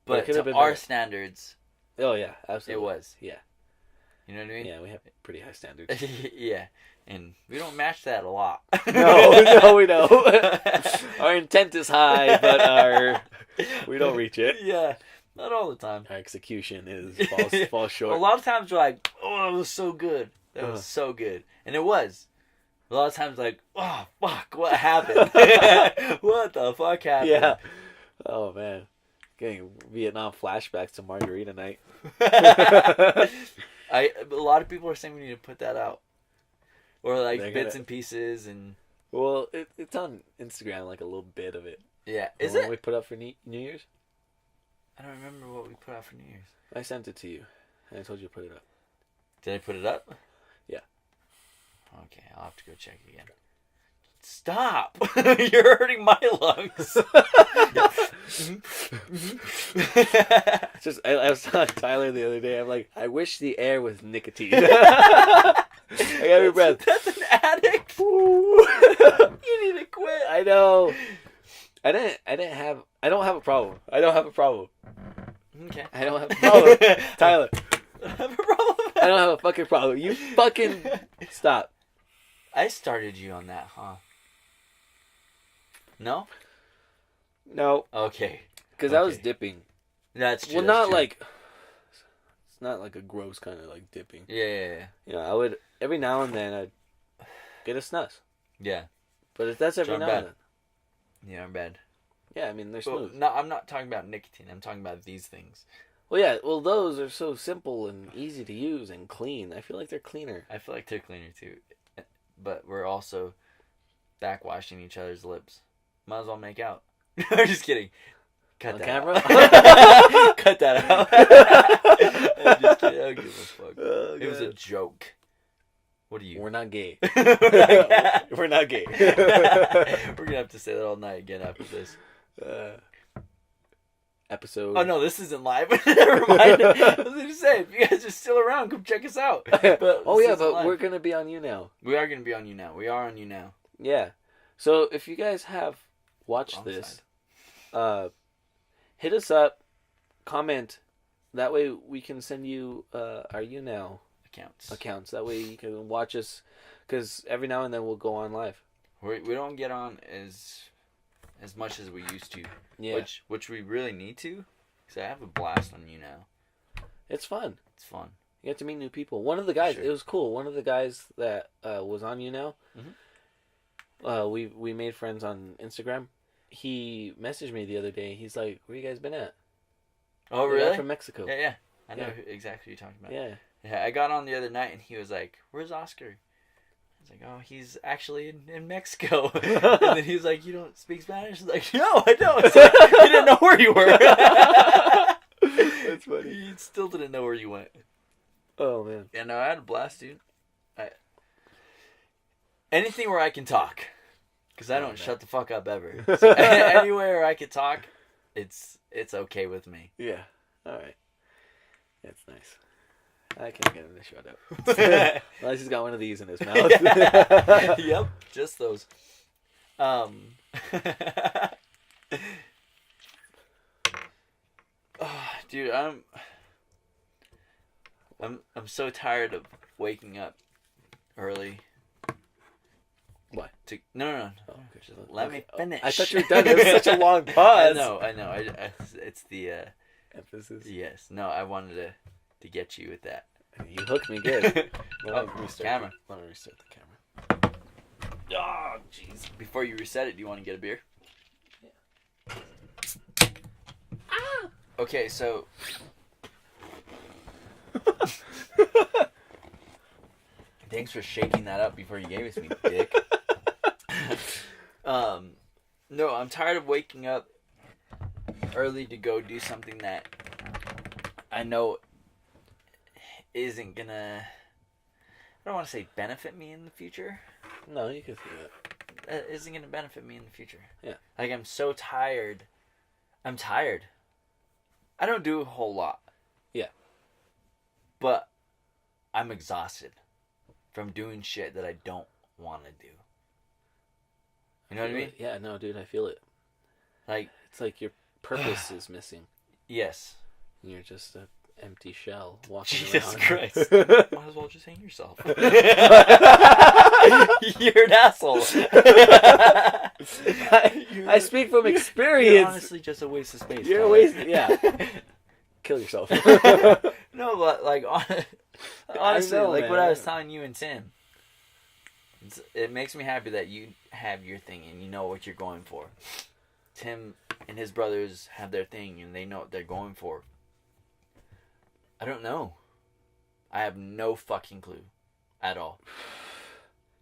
but to our standards. Oh yeah, absolutely. It was. Yeah. You know what I mean? Yeah, we have pretty high standards. Yeah. And we don't match that a lot. No, we don't. Our intent is high, but we don't reach it. Yeah. Not all the time. Our execution falls short. A lot of times we're like, oh, that was so good. That was so good. And it was. A lot of times like, oh, fuck, what happened? What the fuck happened? Yeah. Oh, man. Getting Vietnam flashbacks to Margarita Night. A lot of people are saying we need to put that out. Or like bits and pieces and... Well, it's on Instagram, like a little bit of it. Yeah. Is it? We put up for New Year's? I don't remember what we put out for New Year's. I sent it to you. And I told you to put it up. Did I put it up? Yeah. Okay, I'll have to go check again. Stop! You're hurting my lungs. Just I was telling Tyler the other day, I'm like, I wish the air was nicotine. I got every breath. That's an addict. You need to quit. I know. I don't have a problem. I don't have a problem. Okay. I don't have a problem. Tyler. I have a problem. I don't have a fucking problem. You fucking stop. I started you on that, huh? No? No. Okay. Because I was dipping. That's true. Well, not true. Like... It's not like a gross kind of like dipping. Yeah. You know, I would... Every now and then, I'd get a snus. Yeah. But that's every now and then. Yeah, I'm bad. Yeah, I mean, they're smooth. No, I'm not talking about nicotine. I'm talking about these things. Well, yeah. Well, those are so simple and easy to use and clean. I feel like they're cleaner. I feel like they're cleaner, too. But we're also backwashing each other's lips. Might as well make out. I'm just kidding. Cut that camera? out. Cut that out. I'm just kidding. I don't give a fuck. Oh, it was a joke. What are you? We're not gay. We're not gay. We're going to have to say that all night again after this. Episode. Oh, no, this isn't live. Never mind. I was going to say, if you guys are still around, come check us out. But but we're going to be on you now. We are going to be on you now. We are on you now. Yeah. So if you guys have watched this, hit us up, comment. That way we can send you our you now accounts. That way you can watch us, because every now and then we'll go on live. We don't get on as much as we used to. Yeah. Which we really need to, because I have a blast on you now. It's fun. It's fun. You get to meet new people. One of the guys, it was cool. One of the guys that was on you now, we made friends on Instagram. He messaged me the other day. He's like, "Where you guys been at?" Oh, really? I'm from Mexico. Yeah. I know exactly what you're talking about. Yeah. Yeah, I got on the other night and he was like, "Where's Oscar?" I was like, "Oh, he's actually in Mexico." And then he was like, "You don't speak Spanish?" I was like, "No, I don't." It's like, you didn't know where you were. That's funny. You still didn't know where you went. Oh, man. Yeah, no, I had a blast, dude. Anything where I can talk. Because I don't shut the fuck up ever. So anywhere I can talk, it's okay with me. Yeah. All right. That's nice. I can't get him to shut up. Unless he's got one of these in his mouth. Yep, just those. Oh, dude, I'm so tired of waking up early. What? No. Oh, okay. Just let me finish. I thought you were done. It was such a long pause. I know. It's the emphasis. yes. No, I wanted to get you with that. You hooked me good. Oh, camera. Let me restart the camera. Oh, jeez. Before you reset it, do you want to get a beer? Yeah. Okay, so. Thanks for shaking that up before you gave it to me, dick. No, I'm tired of waking up early to go do something that I know isn't gonna. I don't want to say benefit me in the future. No, you can see that. Isn't gonna benefit me in the future. Yeah. Like, I'm so tired. I'm tired. I don't do a whole lot. Yeah. But I'm exhausted from doing shit that I don't want to do. You know what I mean? Yeah, no, dude, I feel it. Like, it's like your purpose is missing. Yes. You're just an empty shell walking Jesus around. Christ. Might as well just hang yourself. You're an asshole. I speak from experience. You're honestly just a waste of space. You're a waste. Yeah. Kill yourself. No, but like honestly, know, like man. what I was telling you and Tim. It makes me happy that you have your thing and you know what you're going for. Tim and his brothers have their thing and they know what they're going for. I don't know. I have no fucking clue at all.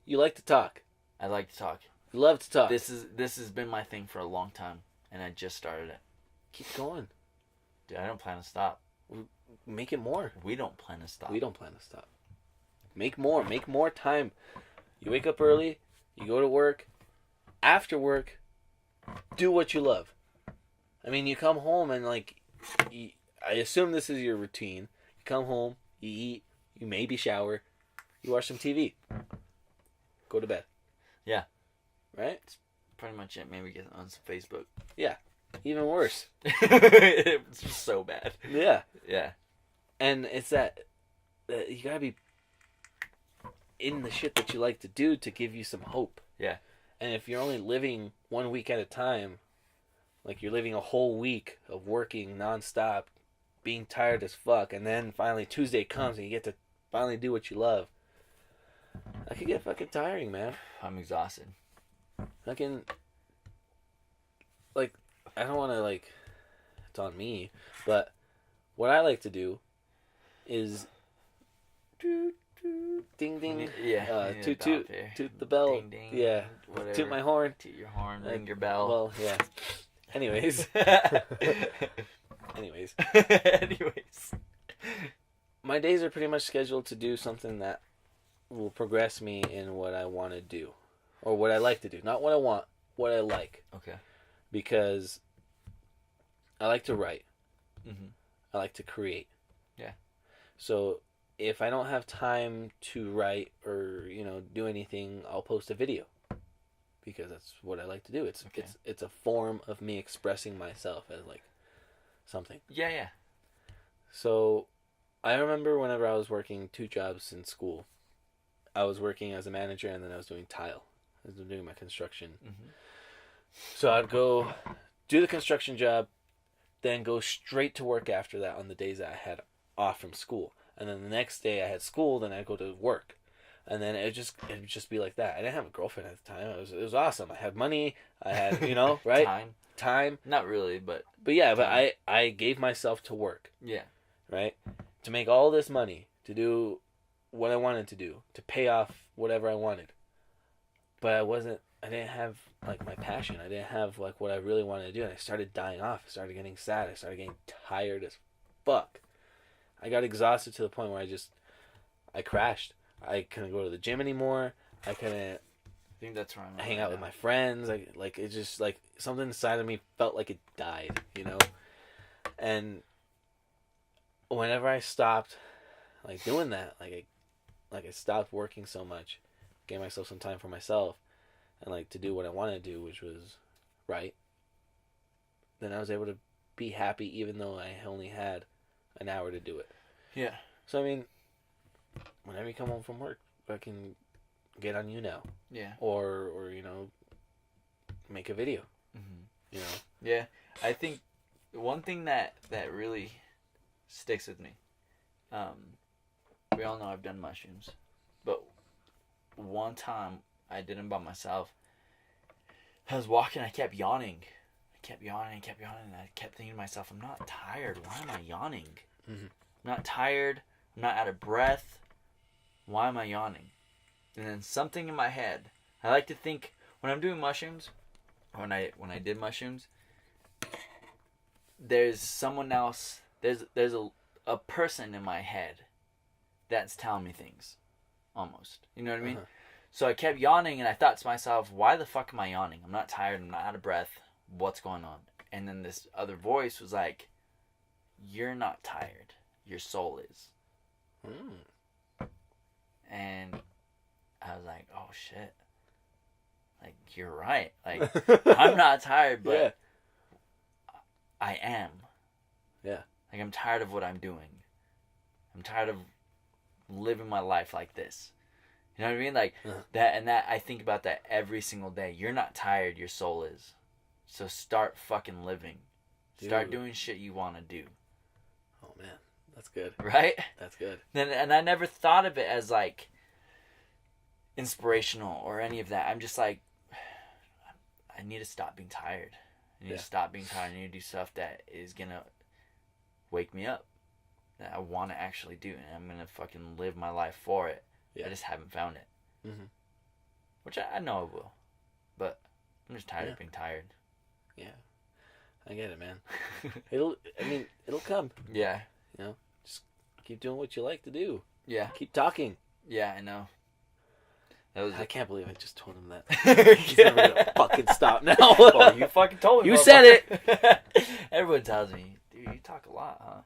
You like to talk. I like to talk. You love to talk. This has been my thing for a long time and I just started it. Keep going. Dude, I don't plan to stop. Make it more. We don't plan to stop. We don't plan to stop. Make more. Make more time. You wake up early. You go to work. After work, do what you love. I mean, you come home and like, I assume this is your routine. You come home, you eat, you maybe shower, you watch some TV, go to bed. Yeah. Right? That's pretty much it. Maybe get on some Facebook. Yeah. Even worse. It's just so bad. Yeah. Yeah. And it's that you gotta be in the shit that you like to do to give you some hope. Yeah. And if you're only living 1 week at a time, like you're living a whole week of working nonstop, being tired as fuck, and then finally Tuesday comes and you get to finally do what you love, that could get fucking tiring, man. I'm exhausted. Fucking, like, I don't want to, like, it's on me, but what I like to do is ding ding, toot the bell, ding, ding, yeah, whatever. toot my horn, Toot your horn, ring your bell. Well, yeah. Anyways, my days are pretty much scheduled to do something that will progress me in what I want to do, or what I like to do, not what I want, what I like. Okay. Because I like to write. Mm-hmm. I like to create. Yeah. So if I don't have time to write or, do anything, I'll post a video. Because that's what I like to do. It's a form of me expressing myself as like something. Yeah. So I remember whenever I was working 2 jobs in school. I was working as a manager and then I was doing tile. I was doing my construction. Mm-hmm. So I'd go do the construction job, then go straight to work after that on the days that I had off from school. And then the next day I had school, then I'd go to work. And then it'd just be like that. I didn't have a girlfriend at the time. It was awesome. I had money. I had, right? Time. Not really, but yeah, but I gave myself to work. Yeah. Right? To make all this money, to do what I wanted to do, to pay off whatever I wanted. But I didn't have like my passion. I didn't have like what I really wanted to do. And I started dying off. I started getting sad. I started getting tired as fuck. I got exhausted to the point where I crashed. I couldn't go to the gym anymore. I couldn't I think that's where I'm hang out with my friends. It just like something inside of me felt like it died, And whenever I stopped like doing that, I stopped working so much, gave myself some time for myself and like to do what I wanted to do, which was write, then I was able to be happy even though I only had an hour to do it. Yeah. So I mean, whenever you come home from work, I can get on you now. Yeah. Or make a video. Mm-hmm. Yeah. I think one thing that really sticks with me. We all know I've done mushrooms, but one time I did them by myself. I was walking, I kept yawning. And I kept thinking to myself, I'm not tired. Why am I yawning? Mm-hmm. I'm not tired. I'm not out of breath. Why am I yawning? And then something in my head. I like to think when I'm doing mushrooms, when I did mushrooms, there's someone else. There's a person in my head that's telling me things, almost. You know what I mean? So I kept yawning, and I thought to myself, why the fuck am I yawning? I'm not tired. I'm not out of breath. What's going on? And then this other voice was like, you're not tired. Your soul is. And I was like, oh, shit. Like, you're right. Like, I'm not tired, but I am. Yeah. Like, I'm tired of what I'm doing. I'm tired of living my life like this. You know what I mean? Like, that I think about that every single day. You're not tired, your soul is. So start fucking living. Start doing shit you want to do. Oh, man. That's good. Right? That's good. And I never thought of it as, like, inspirational or any of that. I'm just like, I need to stop being tired. I need to stop being tired. I need to do stuff that is going to wake me up. That I want to actually do. And I'm going to fucking live my life for it. Yeah. I just haven't found it. Mm-hmm. Which I know I will. But I'm just tired of being tired. Yeah. I get it, man. It'll come. Yeah. You know, just keep doing what you like to do. Yeah. Keep talking. Yeah, I know. I can't believe I just told him that. He's never gonna fucking stop now. Well, you fucking told me. You said it. Everyone tells me, dude, you talk a lot, huh?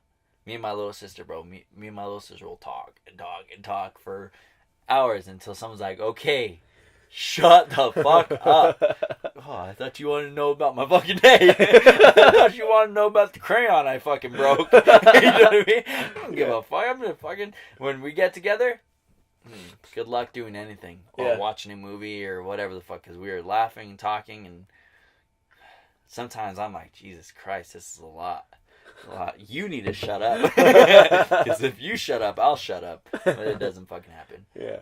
Me and my little sister, bro. Me and my little sister will talk and talk for hours until someone's like, okay, shut the fuck up. Oh, I thought you wanted to know about my fucking day. I thought you wanted to know about the crayon I fucking broke. You know what I mean? I don't give a fuck. I'm gonna fucking, when we get together, good luck doing anything. Or watching a movie or whatever the fuck, because we were laughing and talking, and sometimes I'm like, Jesus Christ, this is a lot. You need to shut up. Because if you shut up, I'll shut up. But it doesn't fucking happen. Yeah.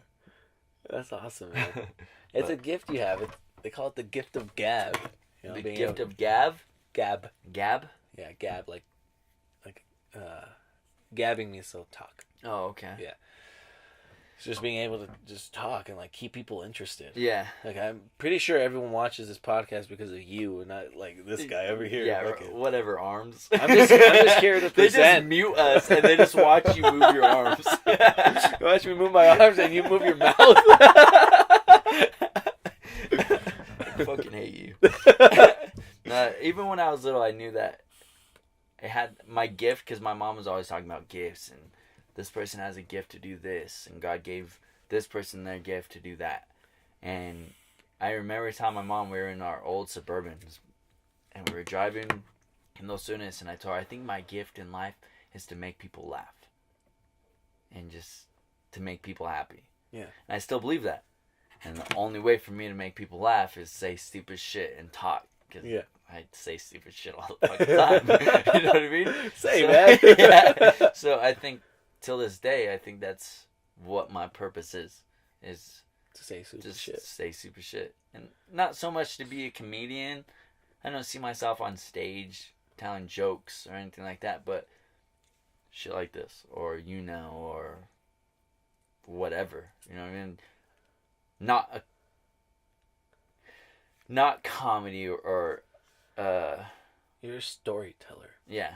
That's awesome, man. It's a gift you have. They call it the gift of gab. You know, the gift of gab? Gab. Gab? Yeah, gab. Like gabbing means to talk. Oh, okay. Yeah. It's just being able to just talk and, like, keep people interested. Yeah. Like, I'm pretty sure everyone watches this podcast because of you and not, like, this guy over here. Yeah, whatever, arms. I'm just here to present. They just mute us and they just watch you move your arms. You watch me move my arms and you move your mouth. I fucking hate you. Even when I was little, I knew that I had my gift, because my mom was always talking about gifts, and this person has a gift to do this, and God gave this person their gift to do that. And I remember telling my mom, we were in our old Suburbans, and we were driving in Los Lunas, and I told her, I think my gift in life is to make people laugh. And just to make people happy. Yeah. And I still believe that. And the only way for me to make people laugh is say stupid shit and talk. Because I say stupid shit all the fucking time. You know what I mean? Man. Yeah. So I think, till this day, I think that's what my purpose is to say super shit. Say super shit. And not so much to be a comedian. I don't see myself on stage telling jokes or anything like that, but shit like this, or or whatever. You know what I mean? Not comedy or You're a storyteller. Yeah.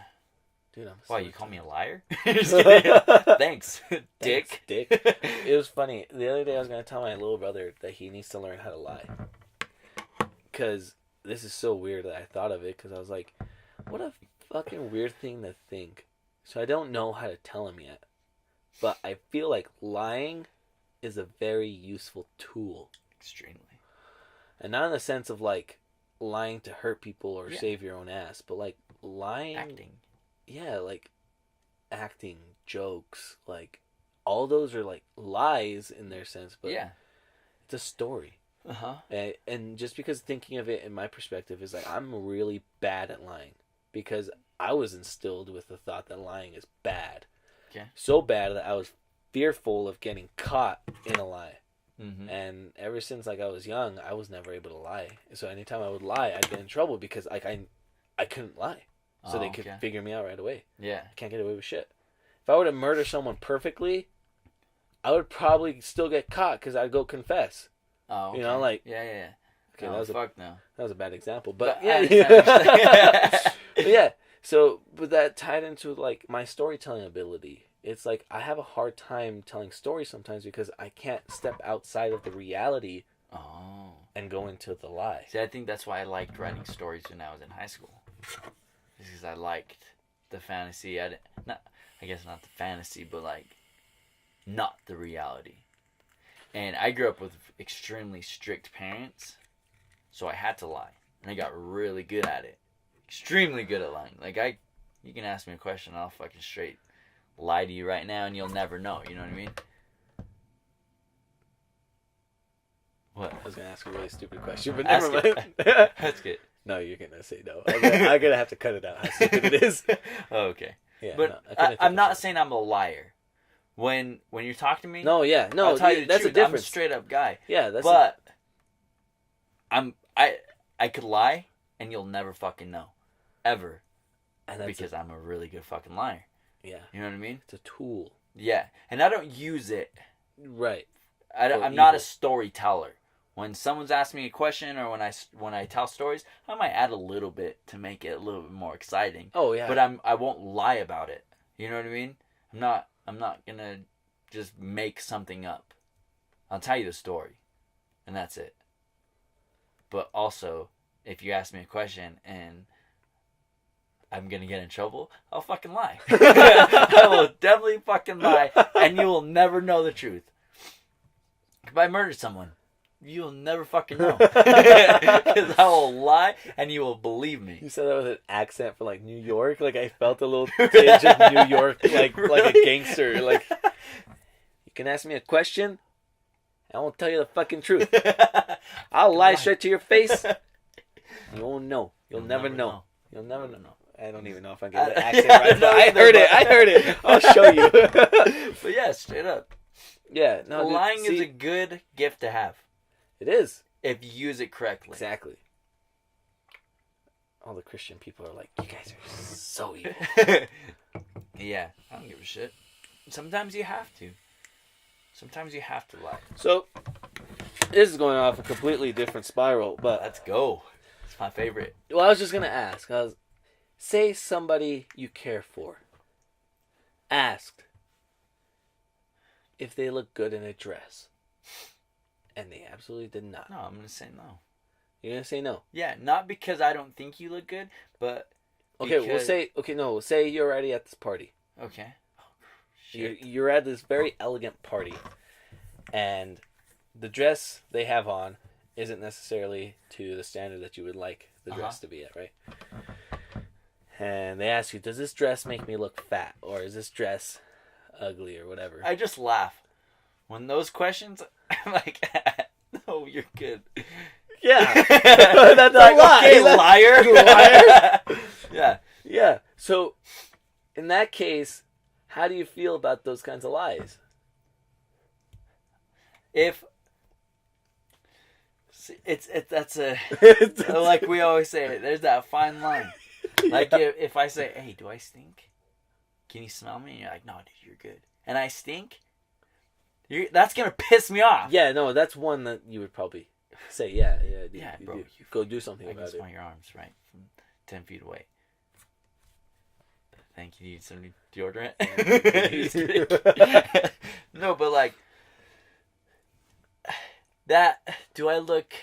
Dude, Why, you call me a liar? Thanks, dick. Dick. It was funny. The other day I was going to tell my little brother that he needs to learn how to lie. Because this is so weird that I thought of it, because I was like, what a fucking weird thing to think. So I don't know how to tell him yet. But I feel like lying is a very useful tool. Extremely. And not in the sense of, like, lying to hurt people or save your own ass, but like lying, like acting, jokes, like all those are like lies in their sense, but it's a story. And just because thinking of it in my perspective is like I'm really bad at lying because I was instilled with the thought that lying is bad. So bad that I was fearful of getting caught in a lie. And ever since like I was young, I was never able to lie. So anytime I would lie, I'd get in trouble because like I couldn't lie. So they could figure me out right away. I can't get away with shit. If I were to murder someone perfectly, I would probably still get caught because I'd go confess. You know, like Okay, that was a bad example, but yeah. So, but that tied into like my storytelling ability. It's like I have a hard time telling stories sometimes because I can't step outside of the reality. And go into the lie. See, I think that's why I liked writing stories when I was in high school. Because I liked the fantasy. I guess not the fantasy, but like not the reality. And I grew up with extremely strict parents, so I had to lie. And I got really good at it. Extremely good at lying. Like, you can ask me a question, and I'll fucking straight lie to you right now, and you'll never know. You know what I mean? What? I was going to ask a really stupid question, but never mind. That's good. No, you're going to say no. I'm going to have to cut it out how stupid it is. Oh, okay. Yeah, but no, I'm not saying I'm a liar. When you talk to me, no, I'll tell you the that's truth. a difference. I'm a straight up guy. Yeah, that's. But I could lie and you'll never fucking know, ever, and because I'm a really good fucking liar. Yeah, you know what I mean. It's a tool. Yeah, and I don't use it. Right. I'm not a storyteller. When someone's asking me a question or when I tell stories, I might add a little bit to make it a little bit more exciting. Oh yeah. But I won't lie about it. You know what I mean? I'm not gonna just make something up. I'll tell you the story, and that's it. But also, if you ask me a question and I'm gonna get in trouble, I'll fucking lie. I will definitely fucking lie, and you will never know the truth. If I murdered someone, you'll never fucking know. Because I will lie, and you will believe me. You said that with an accent for like New York. Like I felt a little tinge of New York, like a gangster. Like you can ask me a question, I won't tell you the fucking truth. I'll lie straight to your face. You won't know. You'll never know. You'll never know. I don't even know if I get the accent right. But I heard it. I'll show you. But yeah, straight up. Yeah, no. Lying is a good gift to have. It is. If you use it correctly. Exactly. All the Christian people are like, you guys are so evil. Yeah, I don't give a shit. Sometimes you have to. Sometimes you have to lie. So, this is going off a completely different spiral, but... Let's go. It's my favorite. Well, I was just going to ask. Say somebody you care for asked if they look good in a dress. And they absolutely did not. No, I'm going to say no. You're going to say no? Yeah, not because I don't think you look good, but okay, we'll say you're already at this party. Okay. Oh, you're at this very elegant party, and the dress they have on isn't necessarily to the standard that you would like the dress to be at, right? And they ask you, does this dress make me look fat? Or is this dress ugly or whatever? I just laugh. When those questions, I'm like, no, you're good. Yeah. That's like, a lie. Okay, liar. Yeah. Yeah. So, in that case, how do you feel about those kinds of lies? If that's like we always say, there's that fine line. Like if I say, hey, do I stink? Can you smell me? And you're like, no, dude, you're good. And I stink? That's going to piss me off. Yeah, no, that's one that you would probably say, yeah, bro. You go do something about it. I can smell your arms, right? From 10 feet away. Thank you. Need some deodorant? No, but like, do I look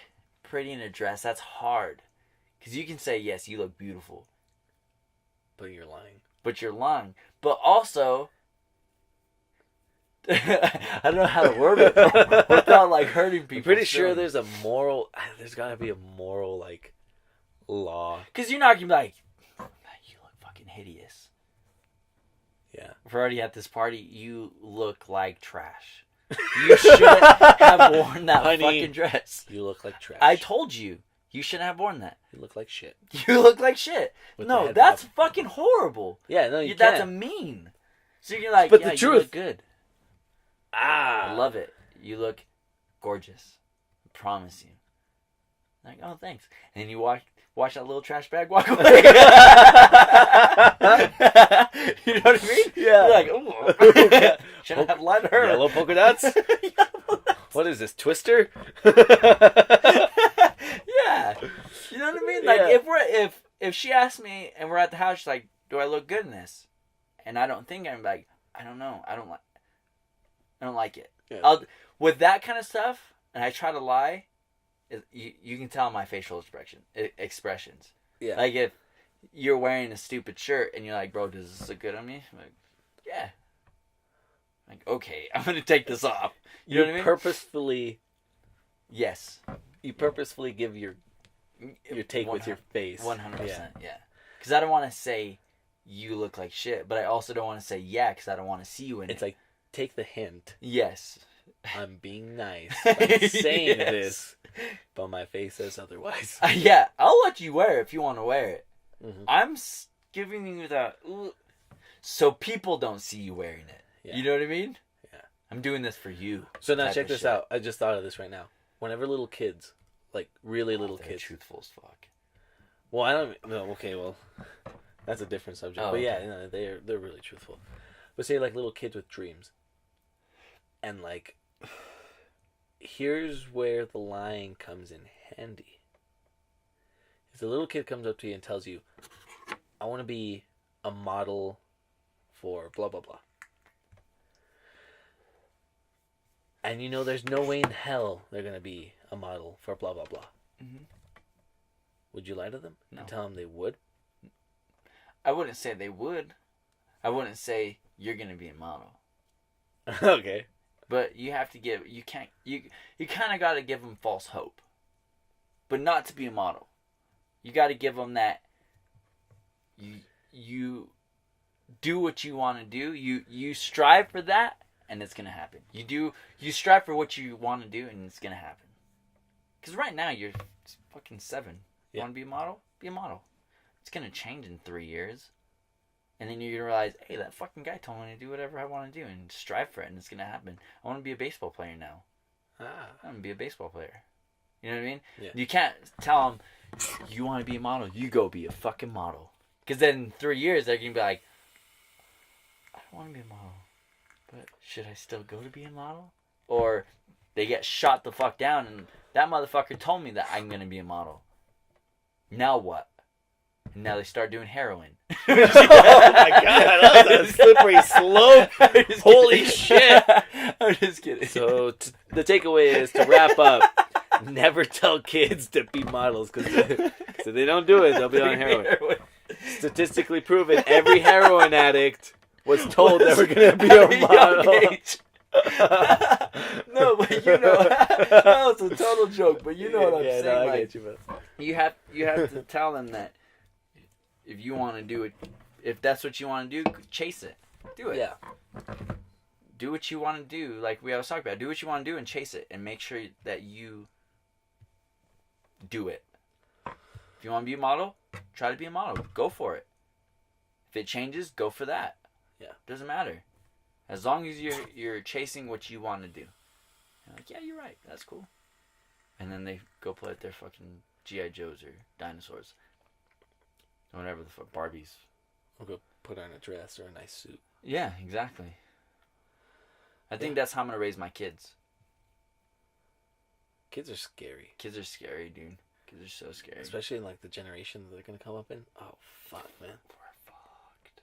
pretty in a dress? That's hard. Because you can say, yes, you look beautiful. But you're lying. But also, I don't know how to word it without like hurting people. I'm pretty sure there's got to be a moral, like, Law. Because you're not going to be like, you look fucking hideous. Yeah. We're already at this party. You look like trash. You shouldn't have worn that fucking dress. You look like trash. I told you. You shouldn't have worn that. You look like shit. You look like shit. No, that's fucking horrible. Yeah, no, you That's can't. a mean. So you're like, but yeah, the truth. You look good. Ah. I love it. You look gorgeous. I promise you. Like, oh, thanks. And then you watch that little trash bag walk away. You know what I mean? Yeah. You're like, oh. Shouldn't have lied to her. Yellow polka dots? What is this, Twister? Yeah. You know what I mean? Like, if she asks me and we're at the house, she's like, do I look good in this? And I don't think, I'm like, I don't know. I don't like it. Yeah. With that kind of stuff, and I try to lie, you can tell my facial expressions. Yeah. Like if you're wearing a stupid shirt and you're like, bro, does this look good on me? I'm like, yeah. I'm like, okay, I'm gonna take this off. You know what I mean? Purposefully. Yes. You purposefully give your take with your face. 100%. Yeah. Because I don't want to say you look like shit, but I also don't want to say yeah because I don't want to see you in it. It's like, take the hint. Yes. I'm being nice. I'm saying this, but my face says otherwise. Yeah, I'll let you wear it if you want to wear it. Mm-hmm. I'm giving you that so people don't see you wearing it. Yeah. You know what I mean? Yeah. I'm doing this for you. So now check this out. I just thought of this right now. Whenever little kids, like really little kids, truthful as fuck. Well, I don't know. Okay, well, that's a different subject. But yeah, they're really truthful. But say like little kids with dreams, and like, here's where the lying comes in handy. If the little kid comes up to you and tells you, "I want to be a model for blah blah blah," and you know there's no way in hell they're gonna be a model for blah blah blah. Mm-hmm. Would you lie to them No. and tell them they would? I wouldn't say they would. I wouldn't say you're gonna be a model. Okay. But you have to you kind of got to give them false hope. But not to be a model. You got to give them that you do what you want to do. You strive for that and it's going to happen. You strive for what you want to do and it's going to happen. Cuz right now you're fucking 7. You want to be a model? Be a model. It's going to change in 3 years. And then you're going to realize, hey, that fucking guy told me to do whatever I want to do and strive for it, and it's going to happen. I want to be a baseball player now. I'm going to be a baseball player. You know what I mean? Yeah. You can't tell them, you want to be a model, you go be a fucking model. Because then in 3 years, they're going to be like, I don't want to be a model, but should I still go to be a model? Or they get shot the fuck down, and that motherfucker told me that I'm going to be a model. Now what? And now they start doing heroin. Oh my god, that was a slippery slope. Holy shit. I'm just kidding. So the takeaway is to wrap up, never tell kids to be models because if they don't do it, they'll be on heroin. Statistically proven, every heroin addict was told they were going to be a model. No, but you know, that was a total joke, but you know what I'm saying. No, I like, get you, but... you have to tell them that if you want to do it, if that's what you want to do, chase it. Do it. Yeah. Do what you want to do, like we always talk about. Do what you want to do and chase it, and make sure that you do it. If you want to be a model, try to be a model. Go for it. If it changes, go for that. Yeah. Doesn't matter. As long as you're chasing what you want to do. You're like, yeah, you're right. That's cool. And then they go play with their fucking G.I. Joes or dinosaurs. Or whatever the fuck, Barbies. Or go put on a dress or a nice suit. Yeah, exactly. I think that's how I'm going to raise my kids. Kids are scary. Kids are scary, dude. Kids are so scary. Especially in like the generation that they're going to come up in. Oh, fuck, man. We're fucked.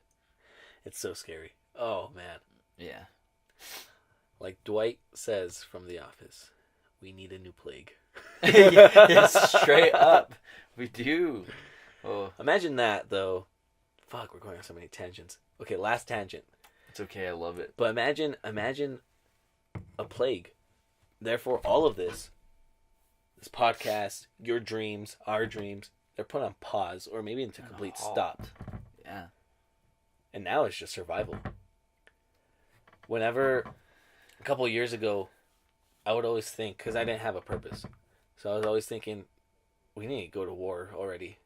It's so scary. Oh, man. Yeah. Like Dwight says from The Office, we need a new plague. Yes, straight up. We do. Oh. Imagine that, though. Fuck, we're going on so many tangents. Okay, last tangent. It's okay, I love it. But imagine a plague. Therefore, all of this podcast, your dreams, our dreams, they're put on pause or maybe into complete halt. stop. Yeah. And now it's just survival. Whenever, a couple of years ago, I would always think, because I didn't have a purpose, so I was always thinking, we need to go to war already.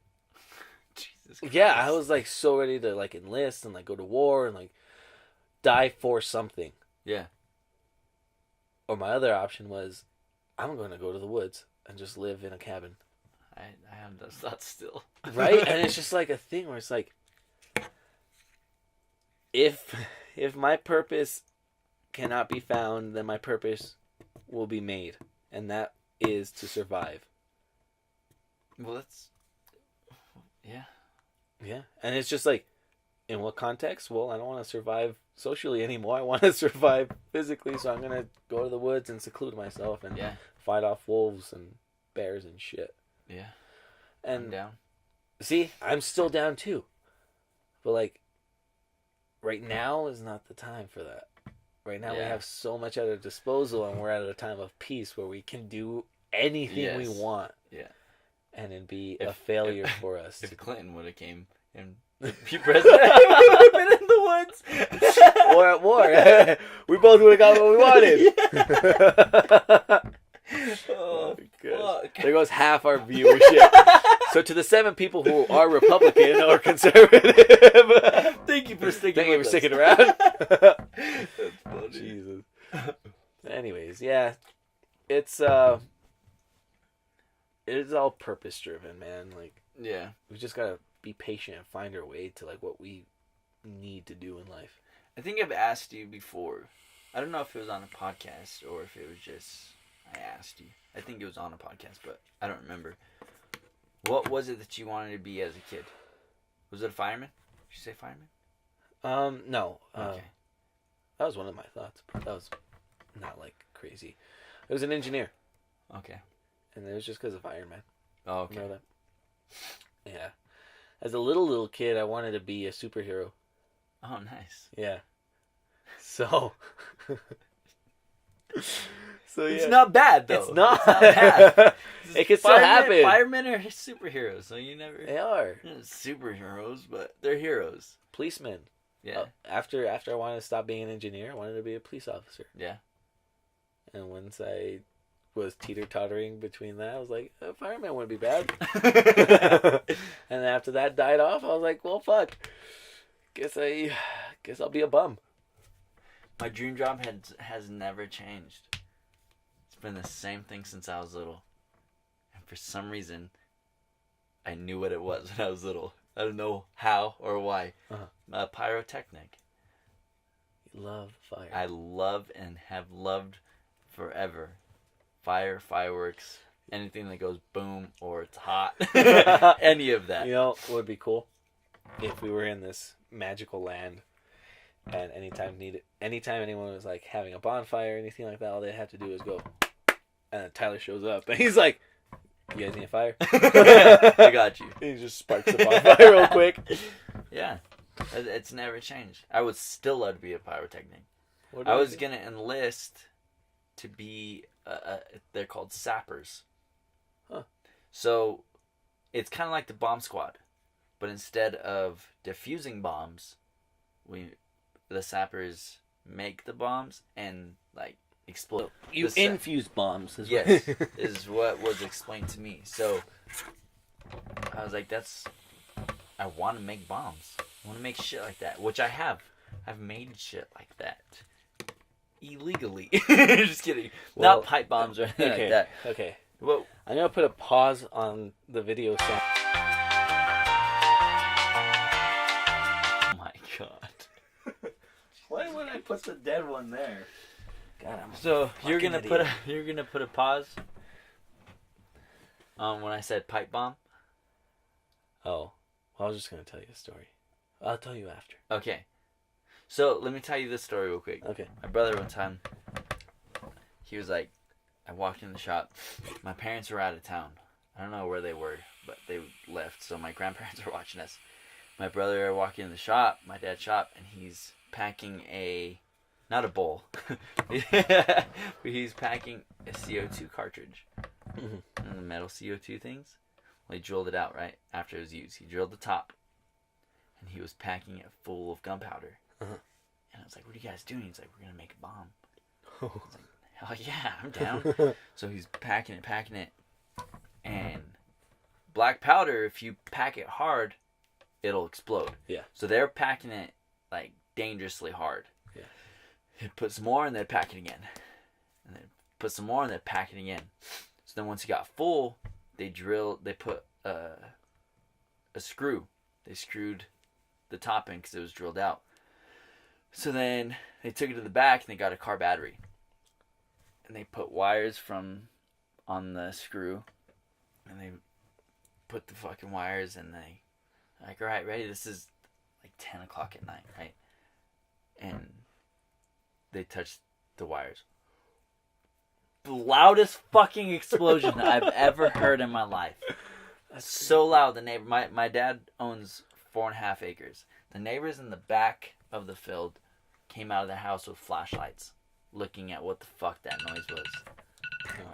Jesus Christ. Yeah, I was like so ready to like enlist and like go to war and like die for something. Yeah. Or my other option was, I'm going to go to the woods and just live in a cabin. I have those thoughts still. Right? And it's just like a thing where it's like, if my purpose cannot be found, then my purpose will be made. And that is to survive. Well, that's... Yeah. Yeah. And it's just like, in what context? Well, I don't want to survive socially anymore. I want to survive physically, so I'm going to go to the woods and seclude myself and fight off wolves and bears and shit. Yeah. And I'm down. See, I'm still down too. But like, right now is not the time for that. Right now we have so much at our disposal, and we're at a time of peace where we can do anything we want. Yeah. And it'd be a failure for us. If Clinton would have came and be president, we would have been in the woods. Or at war. We both would have got what we wanted. Oh, fuck. There goes half our viewership. So to the 7 people who are Republican or conservative, thank you for sticking around. That's funny. Jesus. Anyways, yeah, it's all purpose driven, man. Like, yeah, we just gotta be patient and find our way to like what we need to do in life. I think I've asked you before. I don't know if it was on a podcast or if it was just I asked you. I think it was on a podcast, but I don't remember. What was it that you wanted to be as a kid? Was it a fireman? Did you say fireman? No. Okay. That was one of my thoughts, but that was not like crazy. It was an engineer. Okay. And it was just because of Iron Man. Oh, okay. You know that? Yeah. As a little kid, I wanted to be a superhero. Oh, nice. Yeah. So. So yeah. It's not bad though. It's not. It's not bad. It can still happen. Firemen are superheroes, so you never. They are Superheroes, but they're heroes. Policemen. Yeah. After I wanted to stop being an engineer, I wanted to be a police officer. Yeah. And once I was teeter-tottering between that, I was like, a fireman wouldn't be bad. And after that died off, I was like, well, fuck. Guess I'll be a bum. My dream job has never changed. It's been the same thing since I was little. And for some reason, I knew what it was when I was little. I don't know how or why. Uh-huh. Pyrotechnic. You love fire. I love and have loved forever. Fire, fireworks, anything that goes boom or it's hot. Any of that. You know what would be cool? If we were in this magical land and anytime anyone was like having a bonfire or anything like that, all they have to do is go, and then Tyler shows up and he's like, you guys need a fire? I got you. He just sparks the bonfire real quick. Yeah. It's never changed. I would still love to be a pyrotechnic. I was going to enlist to be, they're called sappers. Huh. So, it's kind of like the bomb squad. But instead of defusing bombs, the sappers make the bombs and, like, explode. You infuse bombs. Yes, is what was explained to me. So, I was like, I want to make bombs. I want to make shit like that, which I have. I've made shit like that. Illegally. Just kidding. Well, not pipe bombs or anything like that. Okay. Well, I'm going to put a pause on the video sound. Oh my god. Why would I put the dead one there? God, so you're gonna put a pause on when I said pipe bomb? Oh. Well, I was just going to tell you a story. I'll tell you after. Okay. So, let me tell you this story real quick. Okay. My brother one time, he was like, I walked in the shop. My parents were out of town. I don't know where they were, but they left. So, my grandparents were watching us. My brother walking in the shop, my dad's shop, and he's packing not a bowl. He's packing a CO2 cartridge. Mm-hmm. And the metal CO2 things. Well, he drilled it out right after it was used. He drilled the top, and he was packing it full of gunpowder. Uh-huh. And I was like, "What are you guys doing?" He's like, "We're gonna make a bomb." I was like, "Hell yeah, I'm down." So he's packing it, and black powder, if you pack it hard, it'll explode. Yeah. So they're packing it like dangerously hard. Yeah. He'd put some more and they'd pack it again. And then put some more and they'd pack it again. So then once he got full, they put a screw. They screwed the top in because it was drilled out. So then they took it to the back and they got a car battery. And they put wires on the screw. And they put the fucking wires and they like, all right, ready? This is like 10 o'clock at night, right? And they touched the wires. The loudest fucking explosion I've ever heard in my life. That's so loud. The neighbor, my dad owns 4.5 acres. The neighbors in the back of the field came out of their house with flashlights, looking at what the fuck that noise was.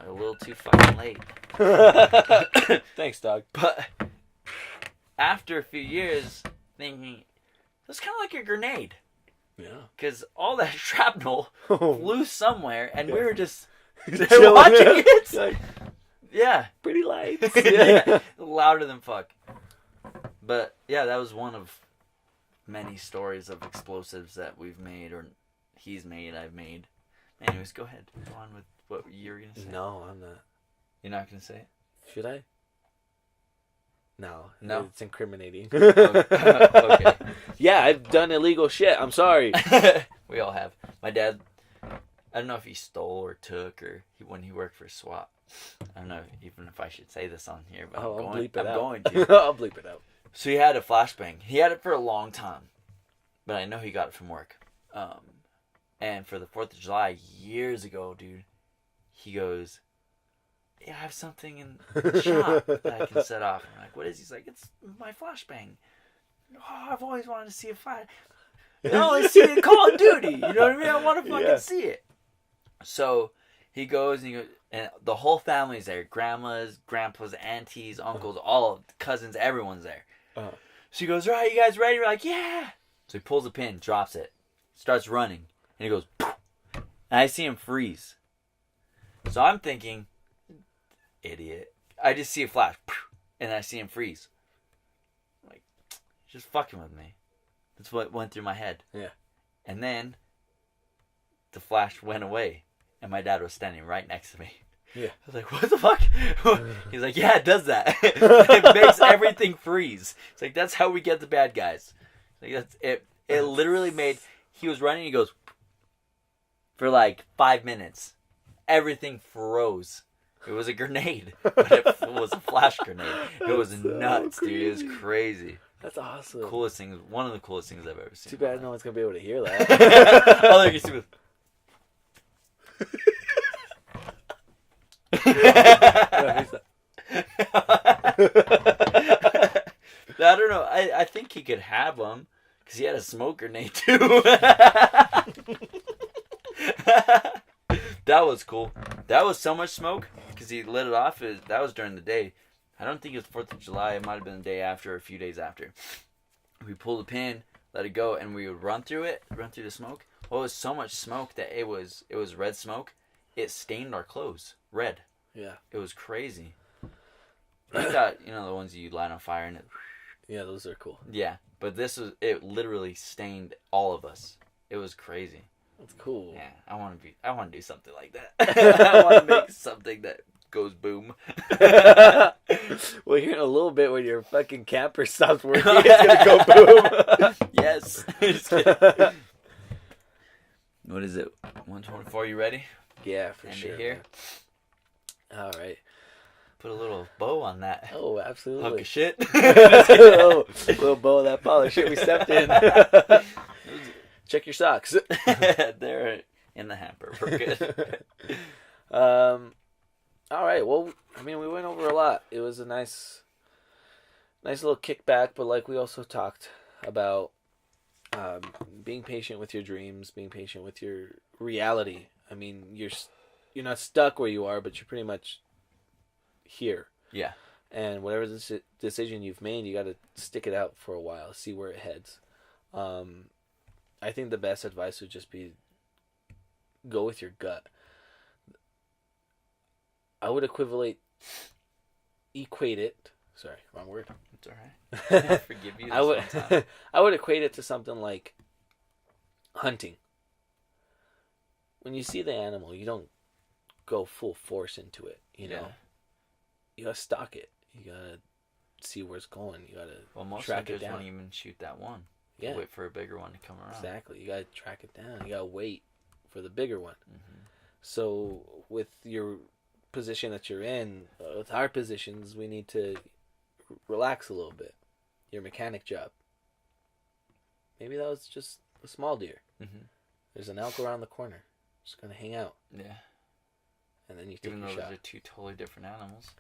A little too fucking late. Thanks, dog. But after a few years, thinking, it was kind of like a grenade. Yeah. Because all that shrapnel flew somewhere, and we were just watching it. Like, yeah. pretty lights. Yeah. Louder than fuck. But, yeah, that was one of many stories of explosives that we've made, or he's made, I've made. Anyways, go ahead. Go on with what you were going to say. No, I'm not. You're not going to say it? Should I? No. No? It's incriminating. Okay. Yeah, I've done illegal shit. I'm sorry. We all have. My dad, I don't know if he stole or took when he worked for SWAT. I don't know even if I should say this on here, but I'll I'm bleep it out. going to. I'll bleep it out. So he had a flashbang. He had it for a long time, but I know he got it from work. And for the 4th of July, years ago, dude, he goes, "Yeah, I have something in the shop that I can set off." I'm like, "What is?" He's like, "It's my flashbang." "Oh, I've always wanted to see a flash. No, let's see it Call of Duty. You know what I mean? I want to fucking see it." So he goes and the whole family's there. Grandmas, grandpas, aunties, uncles, all cousins, everyone's there. Uh-huh. So he goes, "All right, you guys ready?" We're like, "Yeah." So he pulls a pin, drops it, starts running, and he goes, "Poof," and I see him freeze. So I'm thinking, idiot. I just see a flash, and I see him freeze. I'm like, just fucking with me. That's what went through my head. Yeah. And then the flash went away, and my dad was standing right next to me. Yeah. I was like, "What the fuck?" He's like, "Yeah, it does that. It makes everything freeze." It's like, that's how we get the bad guys. Like, that's it. It literally made. He was running. He goes for like 5 minutes. Everything froze. It was a grenade, but it was a flash grenade. It was nuts, dude. It was crazy. That's awesome. Coolest things. One of the coolest things I've ever seen. Too bad no one's gonna be able to hear that. All I can see was. I don't know. I think he could have them because he had a smoke grenade too. That was cool. That was so much smoke because he lit it off. That was during the day. I don't think it was 4th of July. It might have been the day after or a few days after. We pulled the pin, let it go, and we would run through the smoke. Well, it was so much smoke that it was red smoke. It stained our clothes red. Yeah. It was crazy. You got, the ones you light on fire and it. Yeah, those are cool. Yeah, but it literally stained all of us. It was crazy. That's cool. Yeah, I want to do something like that. I want to make something that goes boom. Well, here in a little bit when your fucking camper stops working, it's gonna go boom. Yes. What is it? 124. You ready? Yeah, for End sure. it here. Man. All right. Put a little bow on that. Oh, absolutely. Hunk of shit. Little bow of that polish shit we stepped in. Check your socks. They're in the hamper. We're good. All right. Well, I mean, we went over a lot. It was a nice little kickback, but like we also talked about being patient with your dreams, being patient with your reality. I mean, you're not stuck where you are, but you're pretty much here. Yeah. And whatever decision you've made, you got to stick it out for a while, see where it heads. I think the best advice would just be go with your gut. I would equate it. Sorry, wrong word. It's all right. Forgive you. I would equate it to something like hunting. When you see the animal, you don't go full force into it. You know, you gotta stalk it. You gotta see where it's going. You gotta most track it hunters down. Won't even shoot that one. Yeah, wait for a bigger one to come around. Exactly. You gotta track it down. You gotta wait for the bigger one. Mm-hmm. So with your position that you're in, with our positions, we need to relax a little bit. Your mechanic job. Maybe that was just a small deer. Mm-hmm. There's an elk around the corner. Just gonna hang out. Yeah. And then you take Even your though shot. those are two totally different animals.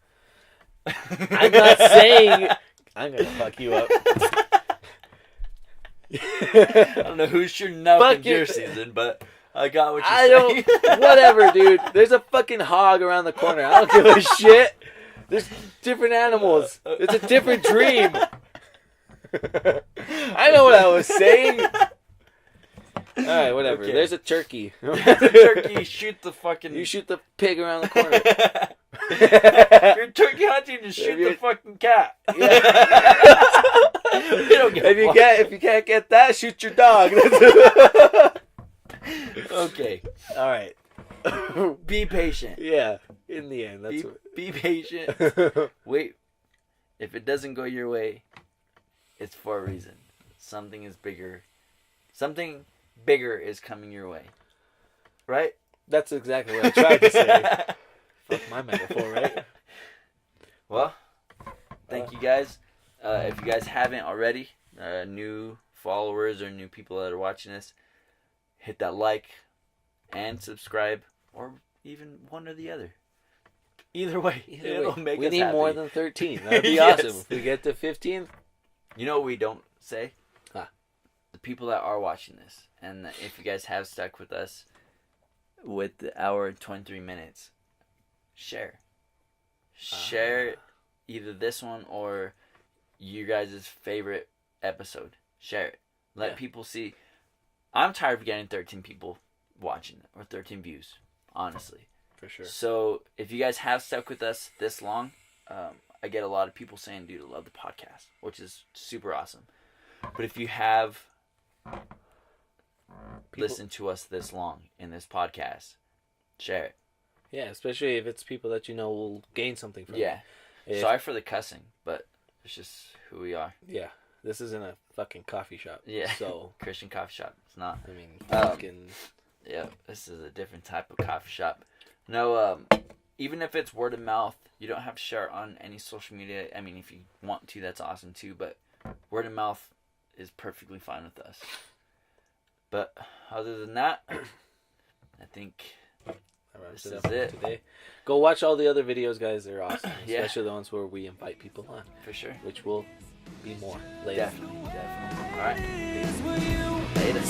I'm not saying I'm gonna fuck you up. I don't know who's shooting up in deer season, but I got what you're saying. Whatever, dude. There's a fucking hog around the corner. I don't give a shit. There's different animals. It's a different dream. I know what I was saying. All right, whatever. Okay. There's a turkey. There's a turkey. Shoot the fucking. You shoot the pig around the corner. You're turkey hunting. Just shoot the fucking cat. Yeah. You don't give a fuck. If you can't get that, shoot your dog. Okay. All right. Be patient. Yeah. In the end, that's be patient. Wait. If it doesn't go your way, it's for a reason. Something is bigger. Something bigger is coming your way. Right? That's exactly what I tried to say. Fuck my metaphor, right? Well, thank you guys. If you guys haven't already, new followers or new people that are watching this, hit that like and subscribe, or even one or the other. Either way, it'll make us happy. We need more than 13. That'd be awesome. If we get to 15. You know what we don't say? The people that are watching this, and if you guys have stuck with us with the hour and 23 minutes, share either this one or you guys' favorite episode. Share it. Let people see. I'm tired of getting 13 people watching or 13 views, honestly. For sure. So if you guys have stuck with us this long, I get a lot of people saying, dude, I love the podcast, which is super awesome. But if you have listened to us this long in this podcast, share it. Yeah, especially if it's people that you know will gain something from it. Yeah. Sorry for the cussing, but it's just who we are. Yeah. This isn't a fucking coffee shop. Yeah. So Christian coffee shop. It's not. I mean, fucking. Yeah, this is a different type of coffee shop. No, even if it's word of mouth, you don't have to share it on any social media. I mean, if you want to, that's awesome too. But word of mouth is perfectly fine with us. But other than that, I think this is it today. Go watch all the other videos, guys. They're awesome. Especially the ones where we invite people on. For sure. Which will be more later. Definitely. All right. Later.